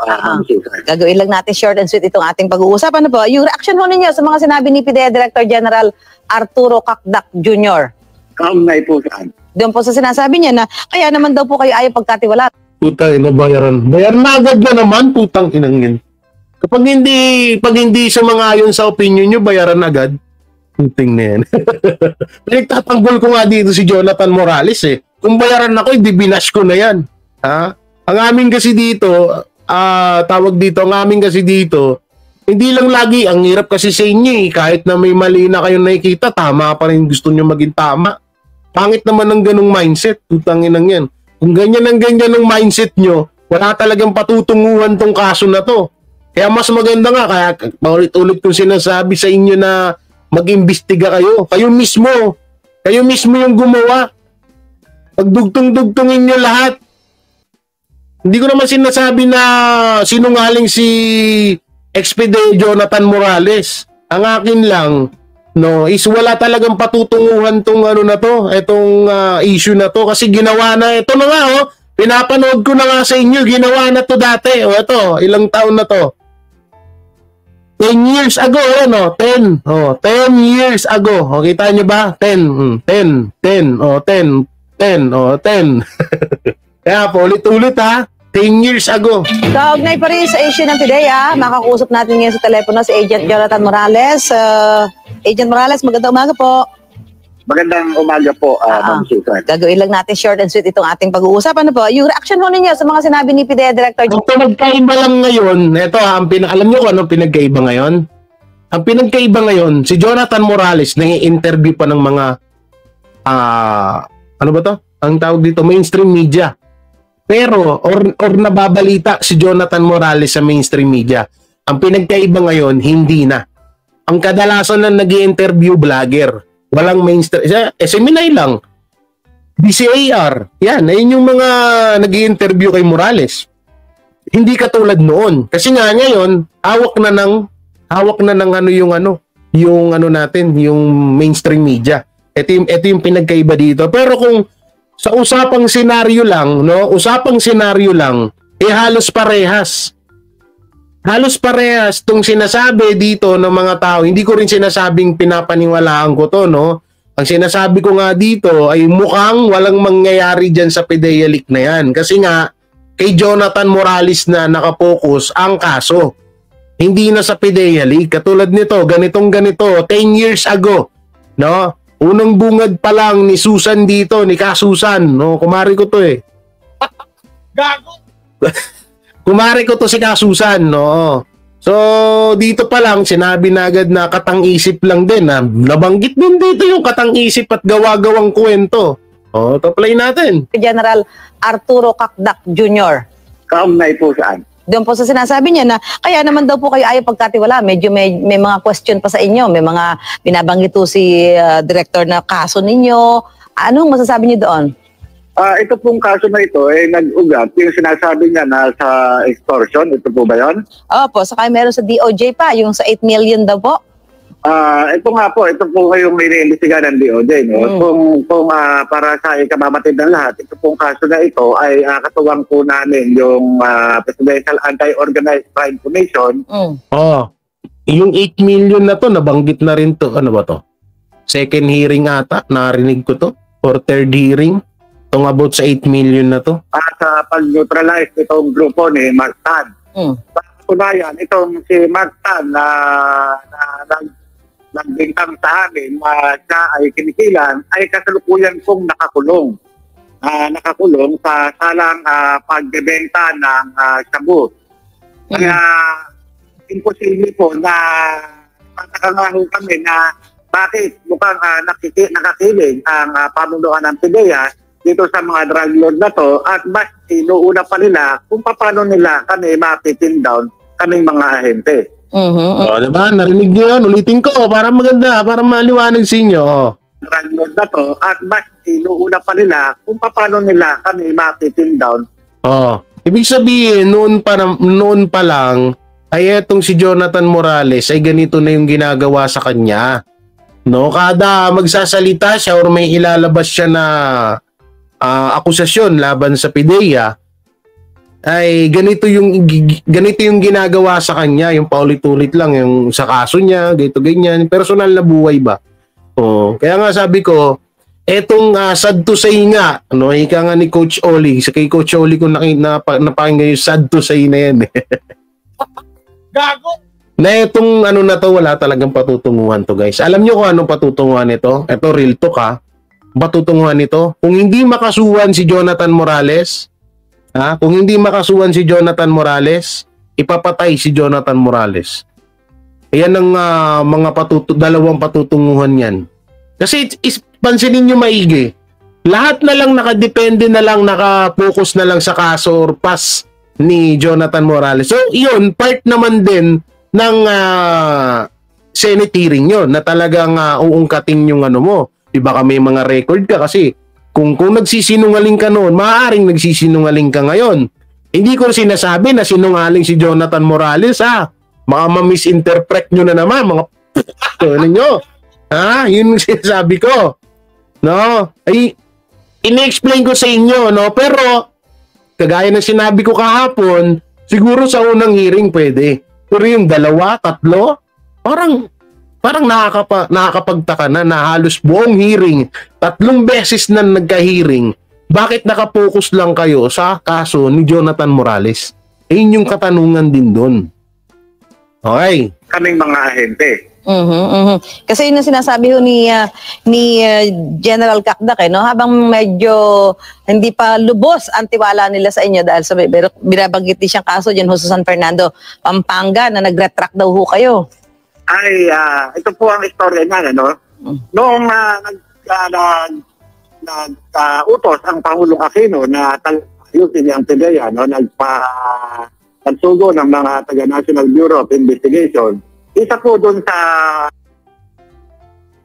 Gagawin lang natin short and sweet itong ating pag-uusap. Ano po? Yung reaction ho ninyo sa mga sinabi ni PIDEA Director General Arturo Cacdac Jr. Kaugnay po saan? Doon po sa sinasabi niya na kaya naman daw po kayo ayaw pagkatiwala. Putang ina, bayaran na agad na naman, putang inang yun. Pag hindi sumang-ayon sa opinion nyo, bayaran agad. Puting na yan. Pinagtatanggol ko nga dito si Jonathan Morales Kung bayaran ako, hindi binash ko na yan. Ang amin kasi dito, hindi lang lagi, ang hirap kasi sa inyo kahit na may mali na kayong nakikita, tama pa rin gusto nyo maging tama. Pangit naman ng ganung mindset, putang inang yan. Kung ganyan ang mindset nyo, wala talagang patutunguhan tong kaso na to. Kaya mas maganda nga, kaya paulit-ulit kong sinasabi sa inyo na mag-imbestiga kayo. Kayo mismo yung gumawa. Pagdugtong-dugtongin nyo lahat. Hindi ko naman sinasabi na sinungaling si Expedite Jonathan Morales. Ang akin lang, is wala talagang patutunguhan tong itong issue na to kasi ginawa na ito na nga pinapanood ko na nga sa inyo, ginawa na to dati ito, ilang taon na to, 10 years ago 10 years ago, kita nyo ba? 10 kaya po ulit 10 years ago. Kaugnay pa rin sa issue ng PIDEA, makakusap natin ngayon sa telepono si Agent Jonathan Morales. Agent Morales, magandang umaga po. Magandang umaga po, Ma'am Susan. Gagawin lang natin short and sweet itong ating pag-uusap. Ano po? Yung reaction ho ninyo sa mga sinabi ni PIDEA Director. Ang pinagkaiba lang ngayon, alam nyo kung anong pinagkaiba ngayon? Ang pinagkaiba ngayon, si Jonathan Morales nang-i-interview pa ng mga ang tawag dito, mainstream media. Pero, or nababalita si Jonathan Morales sa mainstream media. Ang pinagkaiba ngayon, hindi na. Ang kadalasan na nag-i-interview vlogger, walang mainstream, SMNI lang. DCAR, ayun yung mga nag-i-interview kay Morales. Hindi katulad noon. Kasi nga ngayon, hawak na ng yung mainstream media. Ito yung pinagkaiba dito. Pero kung sa usapang senaryo lang, halos parehas. Halos parehas tong sinasabi dito ng mga tao. Hindi ko rin sinasabing pinapaniwalaan ko to, Ang sinasabi ko nga dito ay mukhang walang mangyayari dyan sa PIDEA leak na yan. Kasi nga, kay Jonathan Morales na nakapokus ang kaso. Hindi na sa PIDEA leak. Katulad nito, ganito, 10 years ago, Unang bungad pa lang ni Susan dito, ni Ka Susan, kumari ko to Gago! Kumare ko to si Kasusan, no? So, dito pa lang, sinabi na agad na katang-isip lang din. Nabanggit din dito yung katang-isip at gawa-gawang kwento. O, to-play natin. General Arturo Cacdac Jr. Kaugnay po saan? Doon po sa sinasabi niya na kaya naman daw po kayo ayaw pagkatiwala. Medyo may mga question pa sa inyo. May mga binabanggit po si director na kaso ninyo. Anong masasabi niyo doon? Ito pong kaso na ito, nag-ugat. Yung sinasabi niya na sa extortion, ito po ba yun? Opo, saka meron sa DOJ pa, yung sa 8 million daw po. Ito nga po, ito po kayong iniimbestiga ng DOJ. No? Kung para sa ikamamatid ng lahat, ito pong kaso na ito ay katuwang po namin yung Presidential Anti-Organized Crime Commission. Yung 8 million na to, nabanggit na rin to. Ano ba to? Second hearing ata, narinig ko to. Or third hearing. Itong about sa 8 million na to. Sa pag-neutralize itong grupo ni Mark Tan. Patunayan, itong si Mark Tan na nagbintang sa amin siya ay kinikilan ay kasalukuyan pong nakakulong. Nakakulong sa salang pagbebenta ng shabu. Kaya imposible po na nakakangaho kami na bakit mukhang nakakiling ang pamunuan ng PIDEA dito sa mga drug lord na to at mas inuuna pa nila kung paano nila kami mapipin down kaming mga ahente. Diba? Narinig nyo yun. Ulitin ko para maganda, para maliwanag sa inyo. Drug lord na to at mas inuuna pa nila kung paano nila kami mapipin down. Ibig sabihin, noon pa lang ay etong si Jonathan Morales ay ganito na yung ginagawa sa kanya. No, kada magsasalita siya or may ilalabas siya na akusasyon laban sa PIDEA ay ganito yung ginagawa sa kanya, yung paulit-ulit lang yung sa kaso niya, ganyan, personal na buhay ba. Kaya nga sabi ko, etong sad to say nga, no, ika nga ni Coach Oli, sa kay Coach Oli ko napakinggan yung sad to say na yan. Gago! Na etong ano na to, wala talagang patutunguhan to, guys. Alam nyo kung anong patutunguhan nito? Ito, real talk ha. Patutunguhan nito. Kung hindi makasuhan si Jonathan Morales, kung hindi makasuhan si Jonathan Morales, ipapatay si Jonathan Morales. Ayan ang mga dalawang patutunguhan yan. Kasi pansinin nyo maigi. Lahat na lang nakadepende na lang, nakapokus na lang sa kaso or pass ni Jonathan Morales. So, yun, part naman din ng Senate hearing yun, na talagang uungkatin yung ano mo. Baka may mga record ka kasi kung nagsisinungaling ka noon, maaaring nagsisinungaling ka ngayon. Hindi ko sinasabi na sinungaling si Jonathan Morales Baka ma-misinterpret nyo na naman mga ano nyo. Yun yung sinasabi ko. No? Ay, ini-explain ko sa inyo, no? Pero kagaya ng sinabi ko kahapon, siguro sa unang hearing pwede. Pero yung 2, 3, parang nakakapagtaka na halos buong hearing, 3 beses na nagka-hearing, bakit nakapokus lang kayo sa kaso ni Jonathan Morales? Yun yung katanungan din doon. Okay. Kaming mga ahente. Kasi yun ang sinasabi ho ni General Cacdac, no? Habang medyo hindi pa lubos ang tiwala nila sa inyo dahil sa binabanggit din siyang kaso dyan ho sa San Fernando, Pampanga, na nag-retract daw ho kayo. Ay, ito po ang istorya niya, no? Noong nag-utos ang Pangulong Aquino na ayusin ang PIDEA, no? Nagsugo ng mga taga-National Bureau of Investigation. Isa po doon sa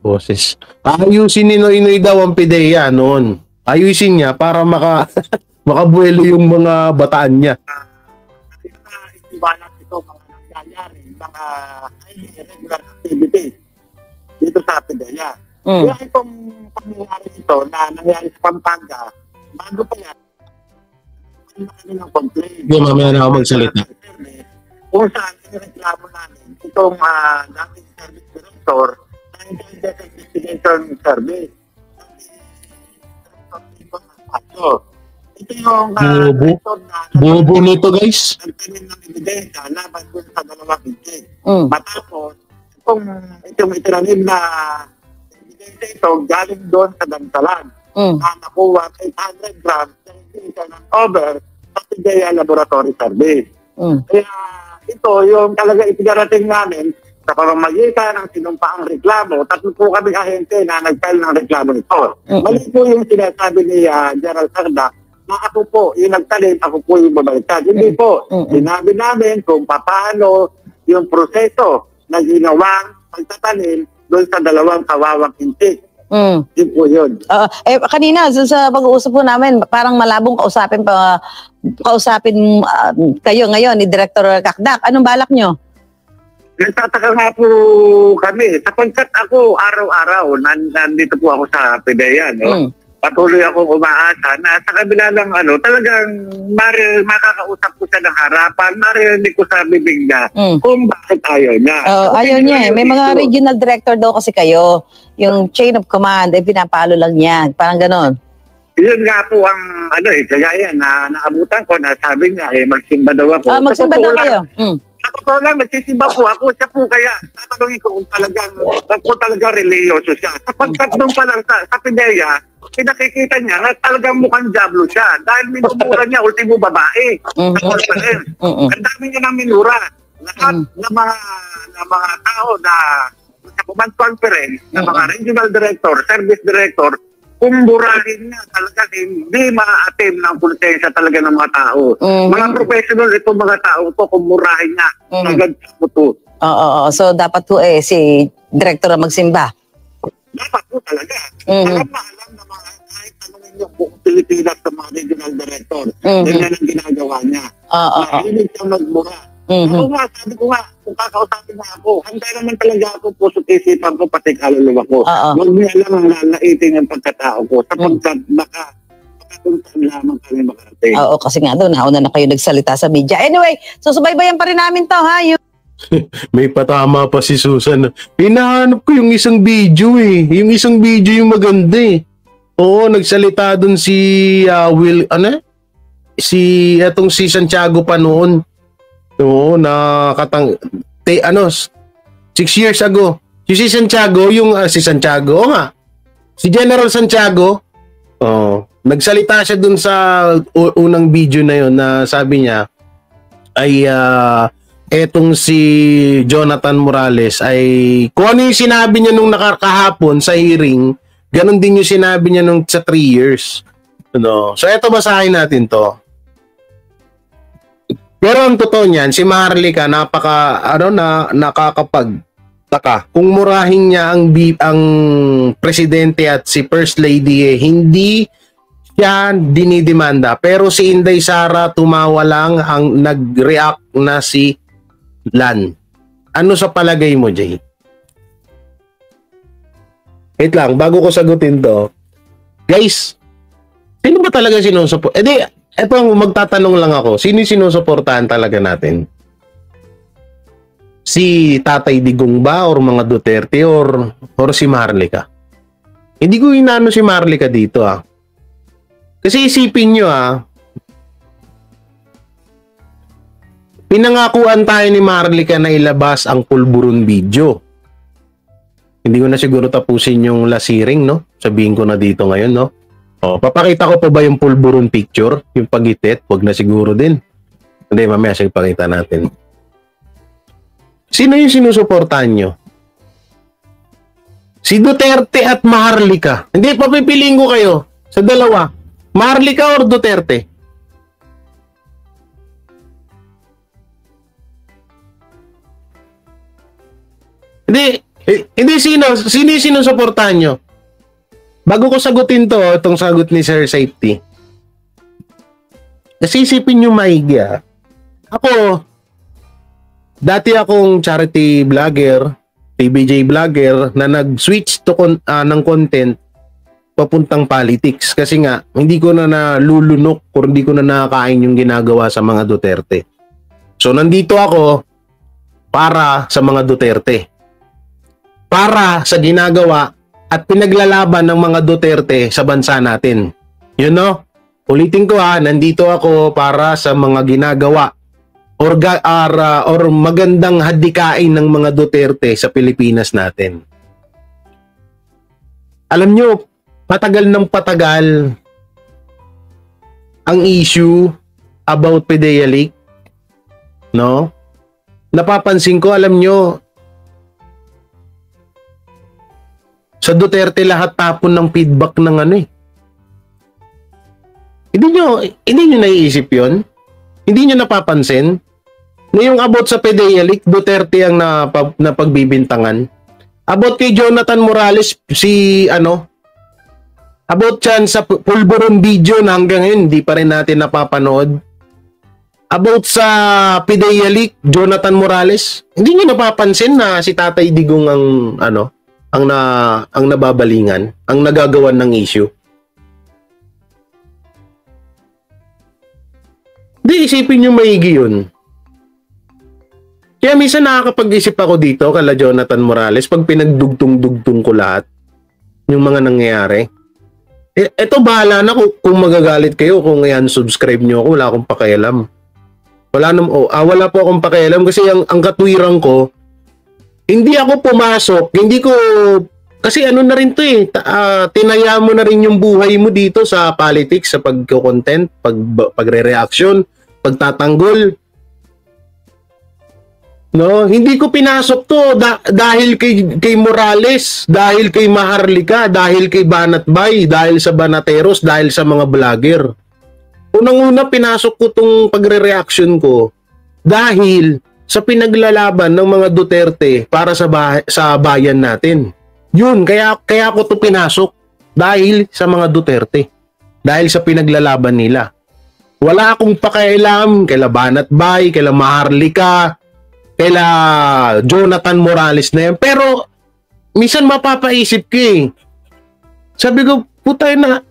boses. Ayusin ni Noy daw ang PIDEA noon. Ayusin niya para makabuelo yung mga bataan niya. Iwanan ito mga nangyayari, mga irregular activities dito sa PIDEA. Kaya itong pangyayari ito na nangyari sa Pampanga, bago pa yan, ng complaint. Hindi, mamaya na ako magsalita. Kung saan inireklamo namin itong dating service director na Intelligence Investigation Service. Ito yung bobo nito, guys. nagtanim ng ebidensya laban dun sa 2 bintig. Matapos, itong itinanim na ebidensya ito galing doon sa Dansalan. Na nakuha 800 grams ng over sa PDEA Laboratory Service. Kaya ito yung talaga ipinarating namin sa pamamagitan ng sinumpaang reklamo. Tatlo po kami ahente na nag-file ng reklamo nito. Mali po yung sinasabi ni General Sarda na ako po yung nagtalim, ako po yung babaliktad. Hindi po. Sinabi namin kung paano yung proseso na ginawang pagtatanim doon sa dalawang kawawang intik. Yun po yun. Kanina, sa pag-uusap po namin, parang malabong kausapin kayo ngayon ni Director Kakdak. Anong balak nyo? Nagtataka nga po kami. Sapagkat ako araw-araw, nandito po ako sa PDEA, no? Patuloy akong umaasa na sa kabila ng talagang makakausap ko siya ng harapan, marinig ko sa bibig niya kung bakit ayaw niya. Ayaw niya eh. May mga regional director daw kasi kayo. Yung chain of command, pinapalo lang niya. Parang ganon. Yun nga po ang kagaya na naabutan ko na sabi niya magsimba daw ako. Magsimba daw kayo. Ako po lang, nagsisimba po ako. Siya po kaya, tatanungin ko kung talagang religyoso siya. Sapagkat nung pa lang sa PDEA, pinakikita niya na talagang mukhang diablo siya. Dahil minumura niya, ultimo babae. Ang dami niya ng minura. Lahat ng mga tao na sa command conference, na mga regional director, service director, kumburahin niya talaga hindi ma-attain ng konsensya talaga ng mga tao. Mga professional itong mga tao to, kumburahin niya agad sa puto. So dapat po si director na magsimba. Dapat po talaga. Alam na mga kahit tanongin niyo buong Pilipinas sa mga regional director, ganyan ang ginagawa niya. Hindi siya magmura. Ako nga, sabi ko nga, kung kakausapin na ako, handa naman talaga ako puso't isipan ko, pati kaluluwa ko. Huwag niya lang ang lalaitin yung pagkatao ko sapagkat baka kung saan lamang kami makarating. Kasi nga doon, nauna na kayo nagsalita sa media. Anyway, susubaybayan pa rin namin to, ha? May patama pa si Susan. Hinahanap ko yung isang video eh. Yung isang video yung maganda eh. Oo, nagsalita doon si si Santiago pa noon. Oo, 6 years ago. Si Santiago, si General Santiago, nagsalita siya dun sa unang video na yun na sabi niya ay etong si Jonathan Morales ay kung ano yung sinabi niya nung nakakahapon sa hearing, ganun din yung sinabi niya nung sa 3 years. So eto, basahin natin to. Pero ang totoo niyan, si Maharlika nakakapagtaka. Kung murahin niya ang presidente at si First Lady hindi siya dinidemanda. Pero si Inday Sara tumawa lang ang nag-react na si Lan. Ano sa palagay mo, Jay? Wait lang, bago ko sagutin to. Guys, sino ba talaga sinusupport? Eto, magtatanong lang ako. Sino yung sinusuportahan talaga natin? Si Tatay Digong ba or mga Duterte or si Maharlika? Hindi ko inano si Maharlika dito Kasi isipin nyo pinangakuan tayo ni Maharlika na ilabas ang pulburon video. Hindi ko na siguro tapusin yung lasiring, no? Sabihin ko na dito ngayon, no? Papakita ko pa ba yung pulburon picture? Yung pagitit? Wag na siguro din. Hindi, mamaya siya ipakita natin. Sino yung sinusuportahan nyo? Si Duterte at Maharlika. Hindi, papipiliin ko kayo sa dalawa. Maharlika or Duterte? Hindi, sino yung sinusuportahan nyo? Bago ko sagutin to, itong sagot ni Sir Safety. Kasi isipin nyo maigi Ako, dati akong charity vlogger, TBJ vlogger, na nag-switch to ng content papuntang politics. Kasi nga, hindi ko na nalulunok o hindi ko na nakakain yung ginagawa sa mga Duterte. So, nandito ako para sa mga Duterte. Para sa ginagawa at pinaglalaban ng mga Duterte sa bansa natin. Ulitin ko nandito ako para sa mga ginagawa or magandang hadikain ng mga Duterte sa Pilipinas natin. Alam nyo, patagal ng patagal ang issue about PDEA leak, no? Napapansin ko, alam nyo, sa Duterte lahat tapon ng feedback ng ano eh. Hindi nyo naiisip yun? Hindi nyo napapansin? Na yung about sa PDEA leak, Duterte ang napagbibintangan. About kay Jonathan Morales, about dyan sa pulburon video na hanggang ngayon, hindi pa rin natin napapanood. About sa PDEA leak, Jonathan Morales, hindi nyo napapansin na si Tatay Digong ang nababalingan, ang nagagawan ng issue. Di isipin nyo maigi yun. Kaya minsan nakakapag-isip ako dito kala Jonathan Morales pag pinagdugtong-dugtong ko lahat yung mga nangyayari. Eto bahala na kung magagalit kayo kung i-unsubscribe nyo ako, wala akong pakialam. Wala po akong pakialam kasi ang katwiran ko, hindi ako pumasok, kasi ano na rin to eh, tinaya mo na rin yung buhay mo dito sa politics, sa pagko-content, pagre-reaction, pagtatanggol. No, hindi ko pinasok to dahil kay Morales, dahil kay Maharlika, dahil kay Banatbay, dahil sa Banateros, dahil sa mga vlogger. Unang-una pinasok ko tong pagre-reaction ko dahil sa pinaglalaban ng mga Duterte para sa bayan natin. Yun, kaya ko to pinasok dahil sa mga Duterte. Dahil sa pinaglalaban nila. Wala akong pakialam kaila Banatbay, kaila Maharlika, kaila Jonathan Morales na yan. Pero minsan mapapaisip ko eh. Sabi ko, putay na,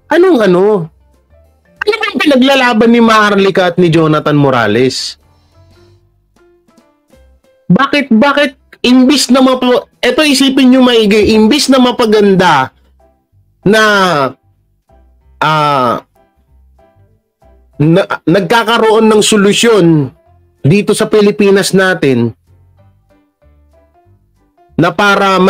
ano ba yung pinaglalaban ni Maharlika at ni Jonathan Morales? Bakit imbis na eto isipin nyo maigi, imbis na mapaganda na nagkakaroon ng solusyon dito sa Pilipinas natin na para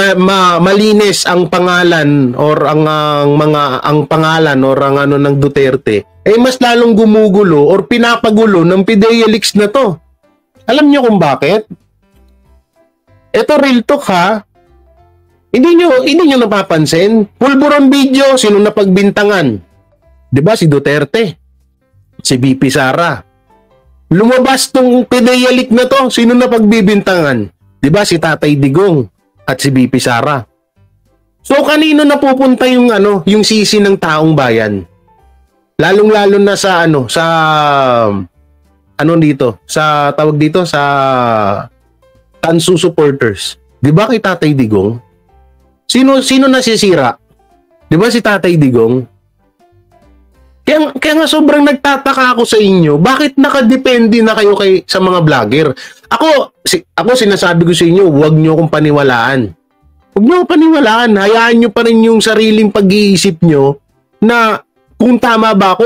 malinis ang pangalan or ang pangalan or ang ano ng Duterte, mas lalong gumugulo or pinapagulo ng PDEA leaks na to. Alam nyo kung bakit? Ito real talk ha. Hindi nyo napapansin. Pulburon video, sino napagbintangan? 'Di ba si Duterte? Si VP Sara. Lumabas tong PDEA leak na to, sino napagbibintangan? 'Di ba si Tatay Digong at si VP Sara. So kanino napupunta yung sisi ng taong bayan? Lalong-lalo na sa tawag dito sa Tansu supporters. 'Di ba kay Tatay Digong? Sino nasisira? 'Di ba si Tatay Digong? Kaya nga sobrang nagtataka ako sa inyo, bakit nakadepende na kayo sa mga vlogger? Ako sinasabi ko sa inyo, huwag niyo akong paniwalaan. Huwag niyo akong paniwalaan, hayaan niyo pa rin yung sariling pag-iisip niyo na kung tama ba ako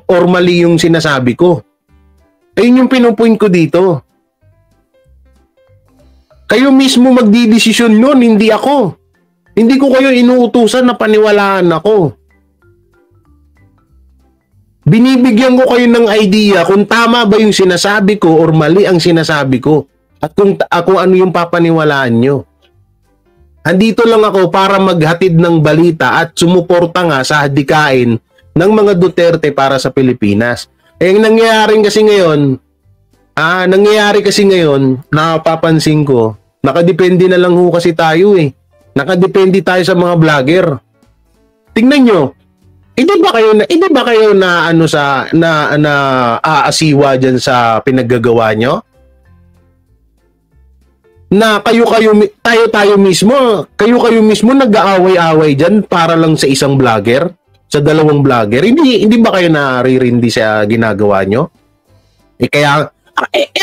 or mali yung sinasabi ko. Ayun yung pinupoint ko dito. Kayo mismo magdidesisyon nun, hindi ako. Hindi ko kayo inuutusan na paniwalaan ako. Binibigyan ko kayo ng idea kung tama ba yung sinasabi ko or mali ang sinasabi ko. At kung ano yung papaniwalaan nyo. Andito lang ako para maghatid ng balita at sumuporta nga sa hadikain ng mga Duterte para sa Pilipinas. Nangyayari kasi ngayon, napapansin ko, nakadepende na lang ho kasi tayo eh. Nakadepende tayo sa mga vlogger. Tingnan nyo, hindi ba kayo na aasiwa diyan sa pinaggagawa nyo? Na tayo mismo nag-aaway-away diyan para lang sa isang vlogger, sa dalawang vlogger. Hindi ba kayo naririndi sa ginagawa nyo?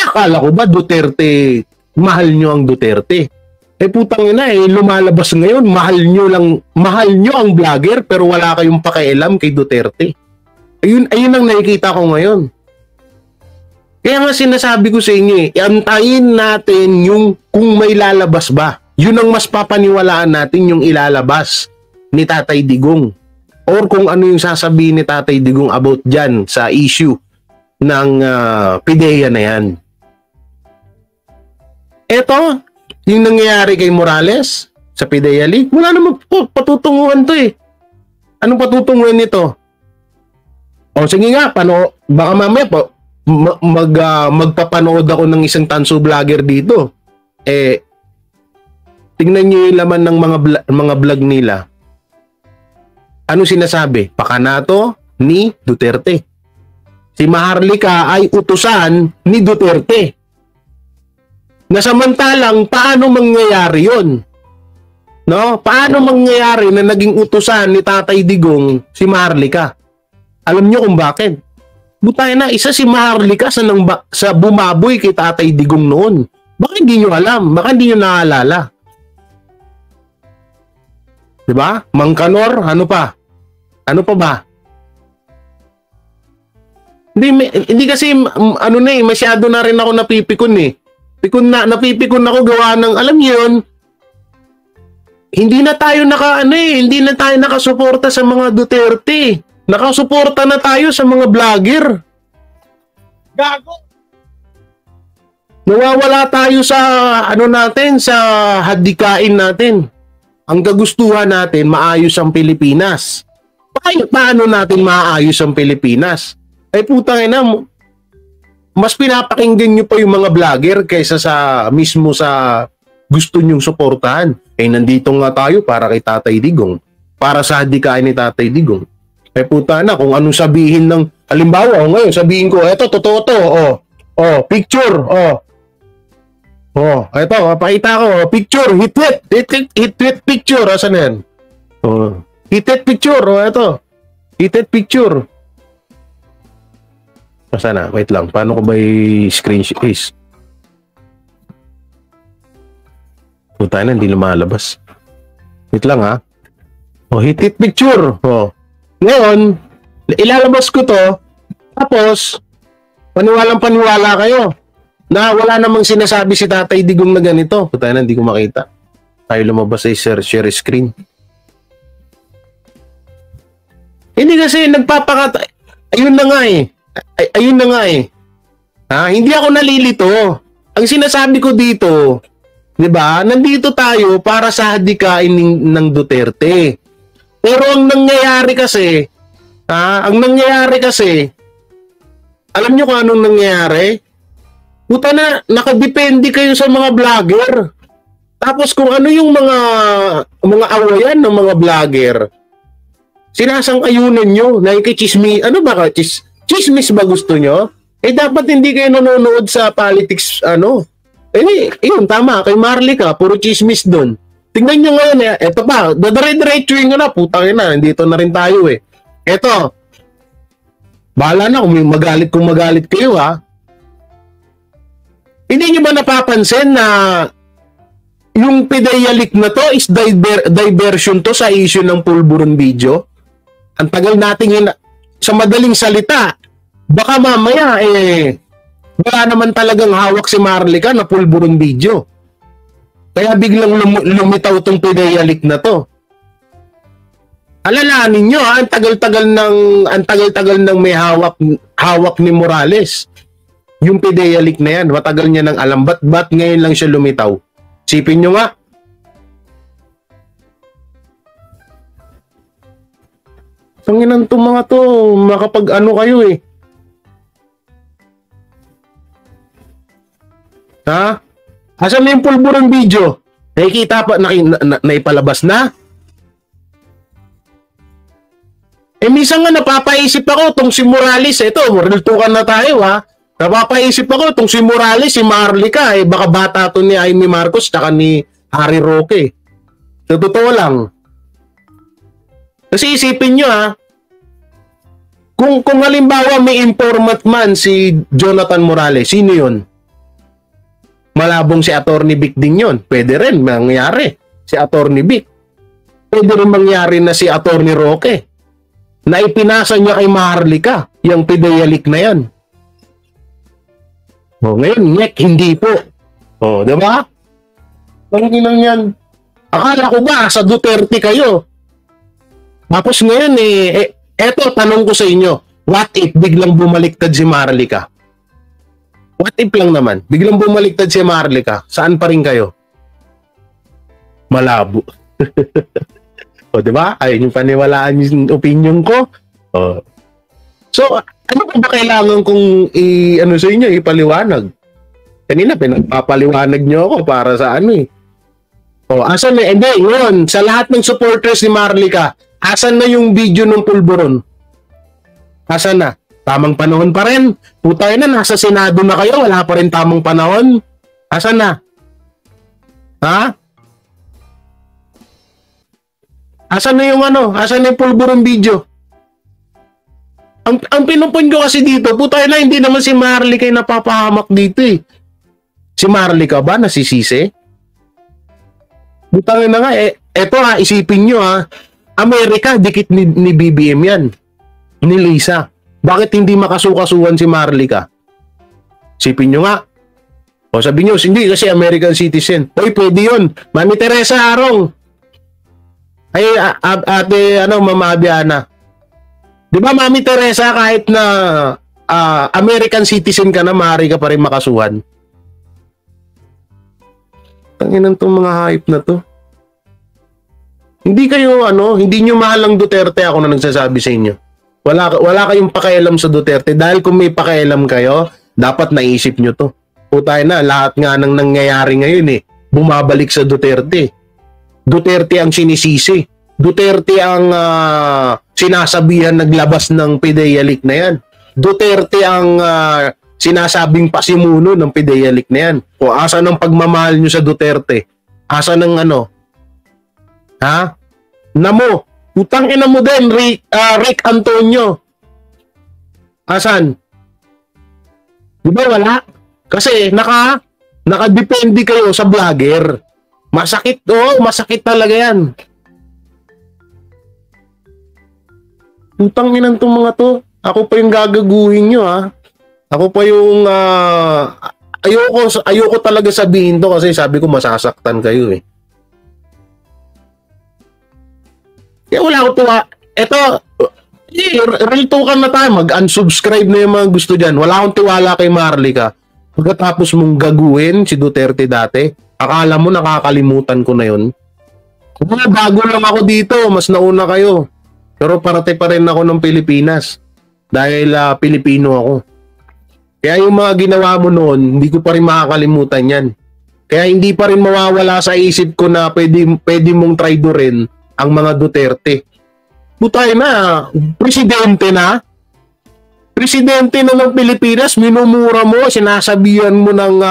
Akala ko ba Duterte, mahal nyo ang Duterte? Putang ina lumalabas ngayon, mahal nyo ang vlogger pero wala kayong pakialam kay Duterte. Ayun ang nakikita ko ngayon. Kaya nga sinasabi ko sa inyo antayin natin yung kung may lalabas ba. Yun ang mas papaniwalaan natin, yung ilalabas ni Tatay Digong. Or kung ano yung sasabihin ni Tatay Digong about dyan sa issue ng PIDEA na yan. Ito, yung nangyayari kay Morales sa PIDEA leak, wala namang patutunguhan to eh. Anong patutunguhan nito? O sige nga, baka mamaya po, magpapanood ako ng isang tanso vlogger dito. Tingnan nyo yung laman ng mga vlog nila. Ano sinasabi? Pakanato ni Duterte. Si Maharlika ay utusan ni Duterte. Nasamantalang, paano mangyayari yun? No? Paano mangyayari na naging utusan ni Tatay Digong si Maharlika? Alam nyo kung bakit? Butay na, isa si Maharlika sa bumaboy kay Tatay Digong noon. Baka hindi nyo alam, baka hindi nyo naalala. Diba? Mang Kanor, ano pa? Ano pa ba? Hindi kasi, masyado na rin ako napipikon eh. Napipikon ako gawa ng, alam niyo yun, hindi na tayo hindi na tayo nakasuporta sa mga Duterte. Nakasuporta na tayo sa mga vlogger. Gago. Nawawala tayo sa sa hadikain natin. Ang kagustuhan natin, maayos ang Pilipinas. Paano natin maayos ang Pilipinas? Ay putang ina, mas pinapakinggan nyo pa yung mga vlogger kaysa mismo sa gusto nyong suportahan. Nandito nga tayo para kay Tatay Digong. Para sa hadikain ni Tatay Digong. Puta na, kung anong sabihin ng, halimbawa, ngayon, sabihin ko, eto, totoo to, picture, eto, pakita ko, picture, hit-tweet picture, asan yan? Hit-tweet picture, eto, hit-tweet picture. Asan na? Wait lang, paano ko ba i-screenshot? Puta na, hindi lumalabas. Wait lang ha. Hit-tweet picture, Ngayon, ilalabas ko to, tapos, paniwalang-paniwala kayo na wala namang sinasabi si Tatay Digong na ganito. Puta na, hindi ko makita. Tayo lumabas sa share screen. Hindi kasi ayun na nga eh. Ayun na nga eh. Hindi ako nalilito. Ang sinasabi ko dito, di ba, nandito tayo para sa hadikain ng Duterte. Pero ang nangyayari kasi, alam nyo kung anong nangyayari? Puta na, nakadepende kayo sa mga vlogger. Tapos kung ano yung mga awayan ng mga vlogger, sinasang-ayunan nyo, nakikichismis, chismis ba gusto nyo? Dapat hindi kayo nanonood sa politics, yun, tama, kay Maharlika, puro chismis dun. Tingnan nyo ngayon, eto pa, dadare-diretsuin nyo na, putang ina, nandito na rin tayo eh. Eto, bahala na kung magalit kayo ha. Hindi nyo ba napapansin na yung PIDEA leak na to is diversion to sa issue ng pulburon video? Ang tagal natin yun, sa madaling salita, baka mamaya wala naman talagang hawak si Maharlika na pulburon video. Kaya biglang lumitaw tong PIDEA leak na to. Alalahanin nyo, ang tagal-tagal ng may hawak ni Morales. Yung PIDEA leak na yan, matagal niya nang alam. Ba't ngayon lang siya lumitaw? Sipin nyo nga. Tanginan to mga to, makapag-ano kayo eh. Ha? Asan na yung pulburon video? Nakikita pa, naipalabas na? Minsan nga napapaisip ako, tong si Morales, ito, riltukan na tayo ha. Napapaisip ako, tong si Morales, si Maharlika, baka bata to ni Amy Marcos, tsaka ni Harry Roque. Sa totoo lang. Kasi isipin nyo ha, kung halimbawa may informant man si Jonathan Morales, sino yun? Malabong si Attorney Vic din yun. Pwede rin mangyari si Attorney Vic. Pwede rin mangyari na si Attorney Roque na ipinasa niya kay Maharlika yung PIDEA leak na yan. Ngayon, hindi po. Diba? Panginang yan. Akala ko ba sa Duterte kayo? Tapos ngayon eto, tanong ko sa inyo. What if biglang bumaliktad si Marlica? What if lang naman, biglang bumaliktad si Marlica, saan pa rin kayo? Malabo. O, di ba? Ayun yung paniwalaan yung opinion ko. O. So, ano ba kailangan kong sa inyo, ipaliwanag? Kanina, pinagpapaliwanag nyo ako para sa ano eh. O, asan na? Hindi, ngayon, sa lahat ng supporters ni Marlica, asan na yung video ng pulburon? Asan na? Tamang panahon pa rin. Putay na, nasa Senado na kayo, wala pa rin tamang panahon. Asan na? Ha? Asan na yung Asan na yung pulburon video? Ang pinupun ko kasi dito, putay na, hindi naman si Marlica yung napapahamak dito eh. Si Marlica ba nasisisi? Butangin na nga eto isipin nyo Amerika, dikit ni BBM yan. Ni Lisa. Bakit hindi makasukasuhan si Marlica? Isipin nyo nga. O sabi nyo, hindi kasi American citizen. Oy, pwede yun. Mami Teresa Arong. Ay, ate, Mama Abiana. Di ba, Mami Teresa, kahit na American citizen ka na, maaari ka pa rin makasuhan? Tanginan tong mga hype na to. Hindi kayo, hindi nyo mahal ang Duterte, ako na nagsasabi sa inyo. Wala kayong pakialam sa Duterte. Dahil kung may pakialam kayo, dapat naisip nyo to. Putay na, lahat nga ng nangyayari ngayon bumabalik sa Duterte. Duterte ang sinisisi. Duterte ang sinasabihan naglabas ng PIDEA leak na yan. Duterte ang sinasabing pasimuno ng PIDEA leak na yan. O asa ng pagmamahal nyo sa Duterte? Asa ng Ha? Namo, utang ina mo din, Rick Antonio. Asan? Di ba wala? Kasi nakadepende kayo sa vlogger. Masakit, masakit talaga yan. Utang ina tong mga to. Ako pa yung gagaguhin nyo, Ako pa yung ayoko talaga sabihin to kasi sabi ko masasaktan kayo eh. Kaya wala ko tuwa. Eto, real talkan na tayo. Mag-unsubscribe na yung mga gusto dyan. Wala akong tiwala kay Marlica. Pagkatapos mong gaguhin si Duterte dati, akala mo nakakalimutan ko na yun. Bago lang ako dito. Mas nauna kayo. Pero parate pa rin ako ng Pilipinas. Dahil Pilipino ako. Kaya yung mga ginawa mo noon, hindi ko pa rin makakalimutan yan. Kaya hindi pa rin mawawala sa isip ko na pwede mong traidorin ang mga Duterte. Butay na, presidente na ng Pilipinas, minumura mo, sinasabihan mo ng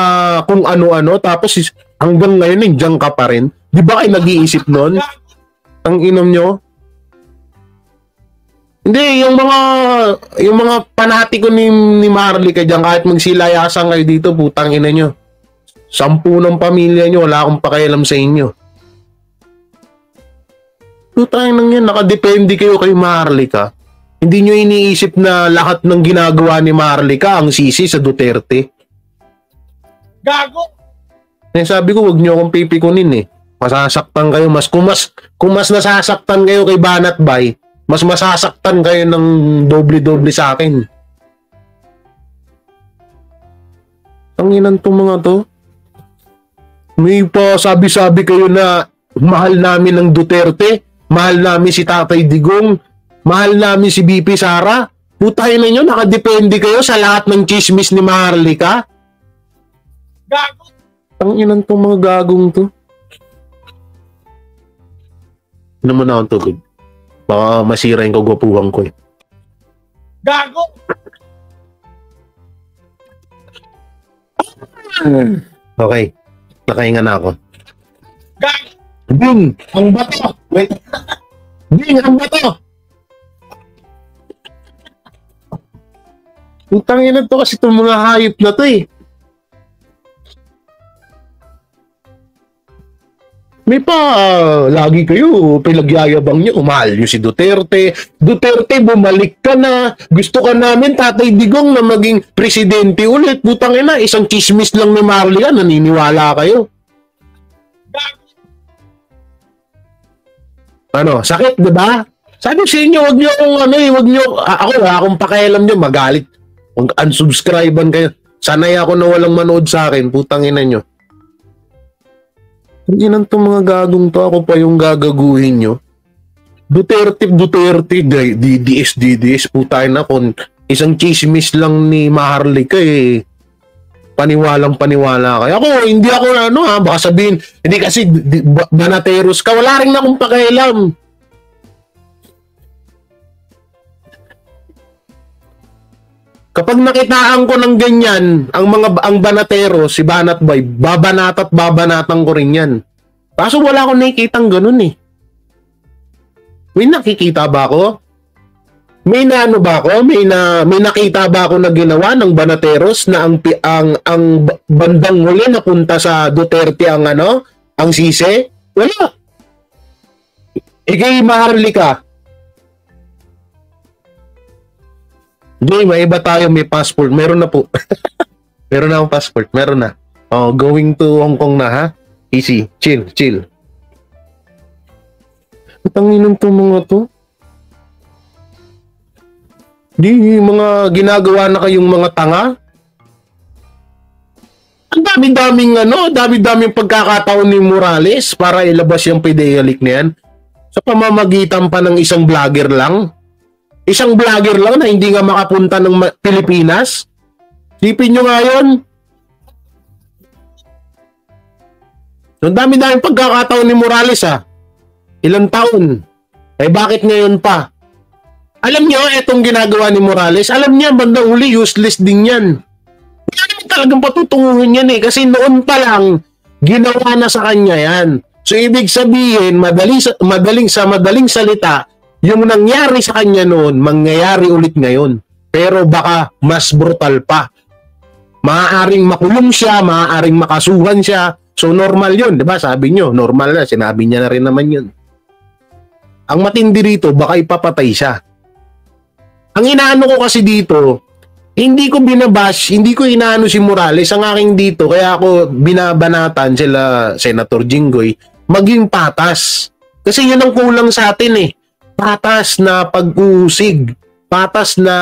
kung ano-ano, tapos hanggang ngayon, nandiyan ka pa rin. Di ba kayo nag-iisip nun? Ang inom nyo? Hindi, yung mga panatiko ni Marlica dyan, kahit magsilayasan kayo dito, putang ina nyo. 10 ng pamilya nyo, wala akong pakialam sa inyo. Putang nang yan, nakadepende kayo kay Marlica. Hindi nyo iniisip na lahat ng ginagawa ni Marlica ang sisi sa Duterte. Gago! Sabi ko, wag nyo akong pipikunin Masasaktan kayo. Kung mas nasasaktan kayo kay Banat Bay, mas masasaktan kayo ng doble-doble sa akin. Tanginan tong mga to. May pa sabi-sabi kayo na mahal namin ng Duterte. Mahal namin si Tatay Digong. Mahal namin si BP Sara. Putay na nyo, nakadepende kayo sa lahat ng chismis ni Marlica. Gago! Ang inan tong mga gagong to. Ano mo na akong tubig? Baka masira yung kagwapuhan ko Gago! Okay. Nakahinga na ako. Gago! Bing! Ang bato! Wait. Bing! Ang bato! Utangin na to kasi itong mga hayop na to May lagi kayo, pinagyayabang nyo, mahal nyo si Duterte. Duterte, bumalik ka na. Gusto ka namin, Tatay Digong, na maging presidente ulit. Butang ina, isang chismis lang ni Marlica, naniniwala kayo. Ano, sakit, di ba? Sabi sa inyo, wag niyo akong ako wala akong pakialam niyo, magalit. Unsubscribean kayo. Sanay ako na walang manood sa akin, putang ina niyo. Hindi nang itong mga gagong to, ako pa yung gagaguhin nyo. Duterte, DDS, putay na kung isang chismis lang ni Maharlika paniwalang-paniwala kayo. Ako, hindi ako baka sabihin, hindi kasi banateros ka, wala rin akong pakialam. Kapag nakitaan ko ng ganyan, ang banatero, si Banat Boy, babanatan ko rin yan. Kaso wala akong nakikitang ganun eh. May nakikita ba ako? May naano ba ako? May nakita ba ako na ginawa ng banateros na ang bandang huli napunta sa Duterte ang sise? Wala. Ikay Maharlika. Hindi, may iba tayo, may passport. Meron na po. Meron na akong passport. Meron na. Oh, going to Hong Kong na, ha? Easy. Chill. Tanginan to mga to. Di, mga ginagawa na kayong mga tanga. Ang dami-daming pagkakataon ni Morales para ilabas yung PDEA leak na yan. Sa pamamagitan pa ng isang vlogger lang. Isang vlogger lang na hindi nga makapunta ng Pilipinas. Sipin nyo nga yun. So, dami-daming pagkakataon ni Morales Ilang taon? Bakit ngayon pa? Alam nyo, etong ginagawa ni Morales, alam niya, bandang huli, useless din yan. Wala naman talagang patutunguhin yan kasi noon pa lang, ginawa na sa kanya yan. So, ibig sabihin, madaling salita, yung nangyari sa kanya noon, mangyayari ulit ngayon. Pero baka mas brutal pa. Maaaring makulong siya, maaaring makasuhan siya. So normal yun, di ba? Sabi nyo, normal na. Sinabi niya na rin naman yun. Ang matindi rito, baka ipapatay siya. Ang inaano ko kasi dito, hindi ko binabash, hindi ko inaano si Morales. Ang aking dito, kaya ako binabanatan sila, Senator Jinggoy, maging patas. Kasi yun ang kulang sa atin patas na pag-uusig, patas na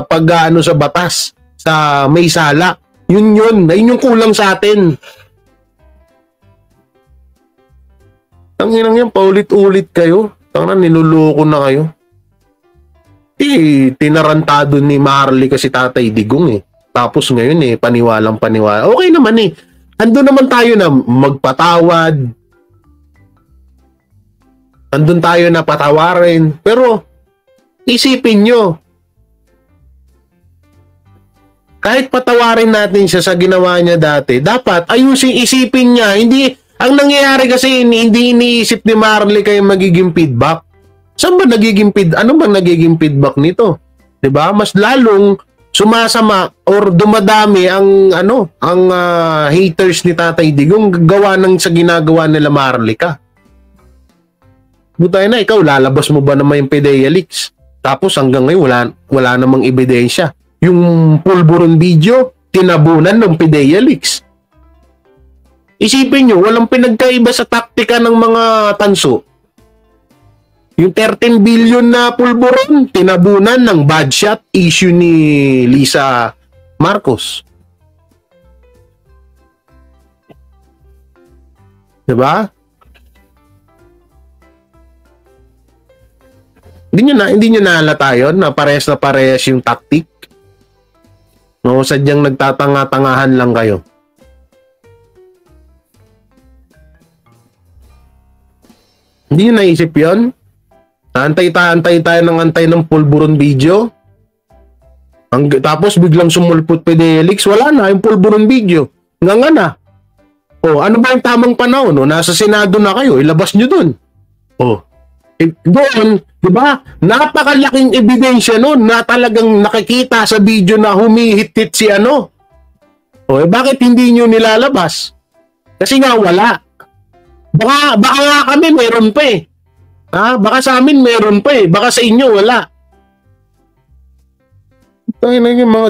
pag-ano sa batas, sa may sala. Yun yung kulang sa atin. Tanginang yan, paulit-ulit kayo. Tanginang niluloko na kayo. Tinarantado ni Maharlika kasi Tatay Digong Tapos ngayon paniwalang-paniwala. Okay naman Ando naman tayo na magpatawad. Andun tayo na patawarin. Pero, isipin nyo. Kahit patawarin natin siya sa ginawa niya dati, dapat isipin niya. Ang nangyayari kasi, hindi iniisip ni Maharlika yung magiging feedback. Saan ba nagiging ano bang nagiging feedback nito? 'Di ba? Mas lalong sumasama or dumadami ang haters ni Tatay Digong gawa ng sa ginagawa nila Maharlika. Butay na, ikaw, lalabas mo ba naman yung PDEA leaks? Tapos hanggang ngayon, wala namang ebidensya. Yung pulburon video, tinabunan ng PDEA leaks. Isipin nyo, walang pinagkaiba sa taktika ng mga tanso. Yung 13 billion na pulburon, tinabunan ng bad shot issue ni Lisa Marcos. Diba? Hindi nyo nahalata yun na parehas yung tactic. No, sadyang nagtatanga-tangahan lang kayo. Hindi nyo naisip yun? Antay tayo ng pulburon video. Tapos biglang sumulpot PDEA leaks, wala na yung pulburon video. Nga na. Ano ba yung tamang panahon? Nasa Senado na kayo, ilabas nyo dun. Doon, di ba? Napakalaking ebidensya noon na talagang nakikita sa video na humihit-hit si bakit hindi nyo nilalabas? Kasi nga wala. Baka nga kami meron pa baka sa amin meron pa baka sa inyo wala. Tayo na yung mga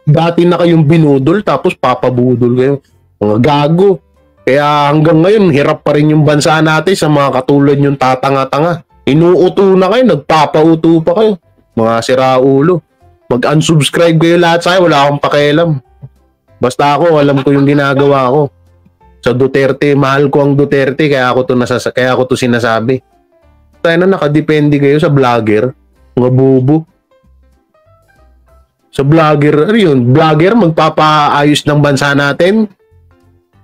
dati na kayong binudol tapos papabudol kayo. Mga gago. Kaya hanggang ngayon, hirap pa rin yung bansa natin sa mga katulad yung tatanga-tanga. Inuuto na kayo, nagpapauto pa kayo. Mga siraulo. Mag-unsubscribe kayo lahat sa akin, wala akong pakialam. Basta ako, alam ko yung ginagawa ko. Sa Duterte, mahal ko ang Duterte, kaya ako to sinasabi. Tayo na nakadepende kayo sa vlogger, mga bubo. Sa vlogger, ano yun? Vlogger, magpapaayos ng bansa natin?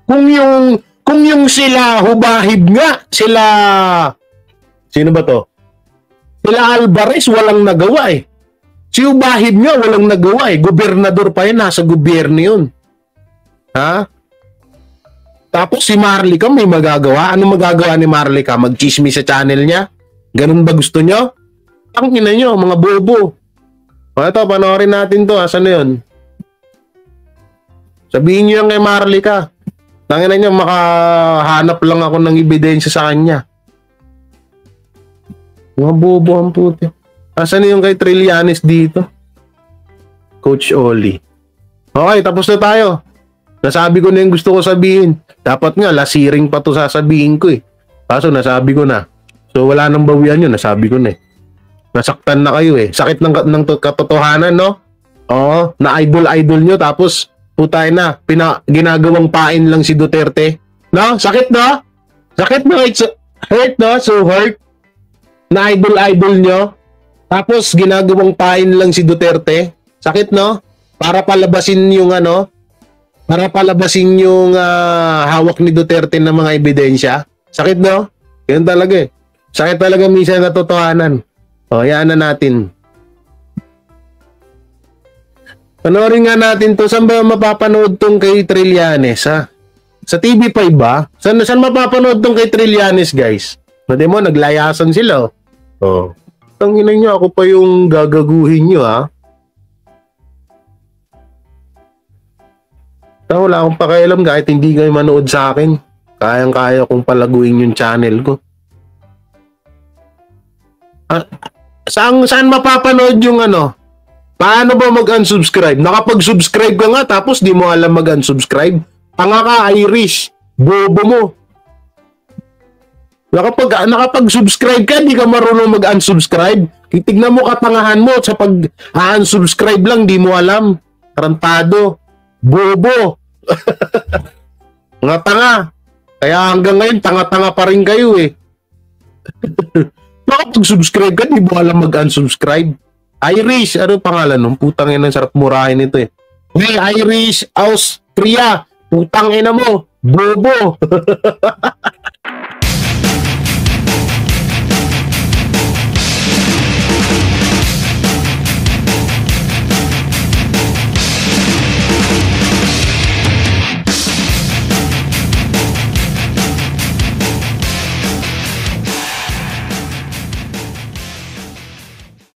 Kung yung sila hubahib nga, sila... Sino ba to? Sila Alvarez, walang nagawa eh. Si hubahib nga, walang nagawa eh. Gobernador pa yun, nasa gobyerno yun. Ha? Tapos si Marlica may magagawa. Ano magagawa ni Marlica? Mag-chismis sa channel niya? Ganun ba gusto nyo? Ang ina nyo, mga bobo. Ito, panoorin natin to. Asan na yun? Sabihin nyo yan kay Marlica. Tangina nyo, makahanap lang ako ng ebidensya sa kanya. Mga bobo ang puti. Asan na yung kay Trillanes dito? Coach Oli. Okay, tapos na tayo. Nasabi ko na yung gusto ko sabihin. Dapat nga, lasiring pa to sasabihin ko eh. Kaso nasabi ko na. So wala nang bawian yun, nasabi ko na eh. Nasaktan na kayo eh. Sakit ng katotohanan, no? Oo, na idol nyo, tapos putay na, ginagawang pain lang si Duterte. No? Sakit, no? Sakit, no? It's hurt, no? So hurt. Na idol nyo. Tapos ginagawang pain lang si Duterte. Sakit, no? Para palabasin yung ano, para palabasin yung hawak ni Duterte ng mga ebidensya. Sakit, no? Yan talaga eh. Sakit talaga minsan na totohanan. O, yan na natin. Panoorin nga natin to. Saan ba mapapanood tong kay Trillanes, ha? Sa TV5 ba? Saan mapapanood tong kay Trillanes, guys? Pwede mo, naglayasan sila, oh. Tanginan nyo, ako pa yung gagaguhin nyo, ha? Wala akong pakialam kahit hindi kayo manood sa akin. Kayang-kaya kong palaguin yung channel ko. Saan mapapanood yung ano? Paano ba mag-unsubscribe? Nakapag-subscribe ka nga tapos di mo alam mag-unsubscribe? Tanga ka, Irish. Bobo mo. Nakapag-subscribe ka, di ka marunong mag-unsubscribe. Tignan mo katangahan mo sa pag-unsubscribe lang, di mo alam. Tarantado. Bobo. Nga tanga. Kaya hanggang ngayon, tanga-tanga pa rin kayo eh. Nakapag-subscribe ka, di mo alam mag-unsubscribe. Irish, ano pangalan nung? Putang ina, sarap murahin ito eh. Hey, Irish, Austria. Putang ina mo. Bobo.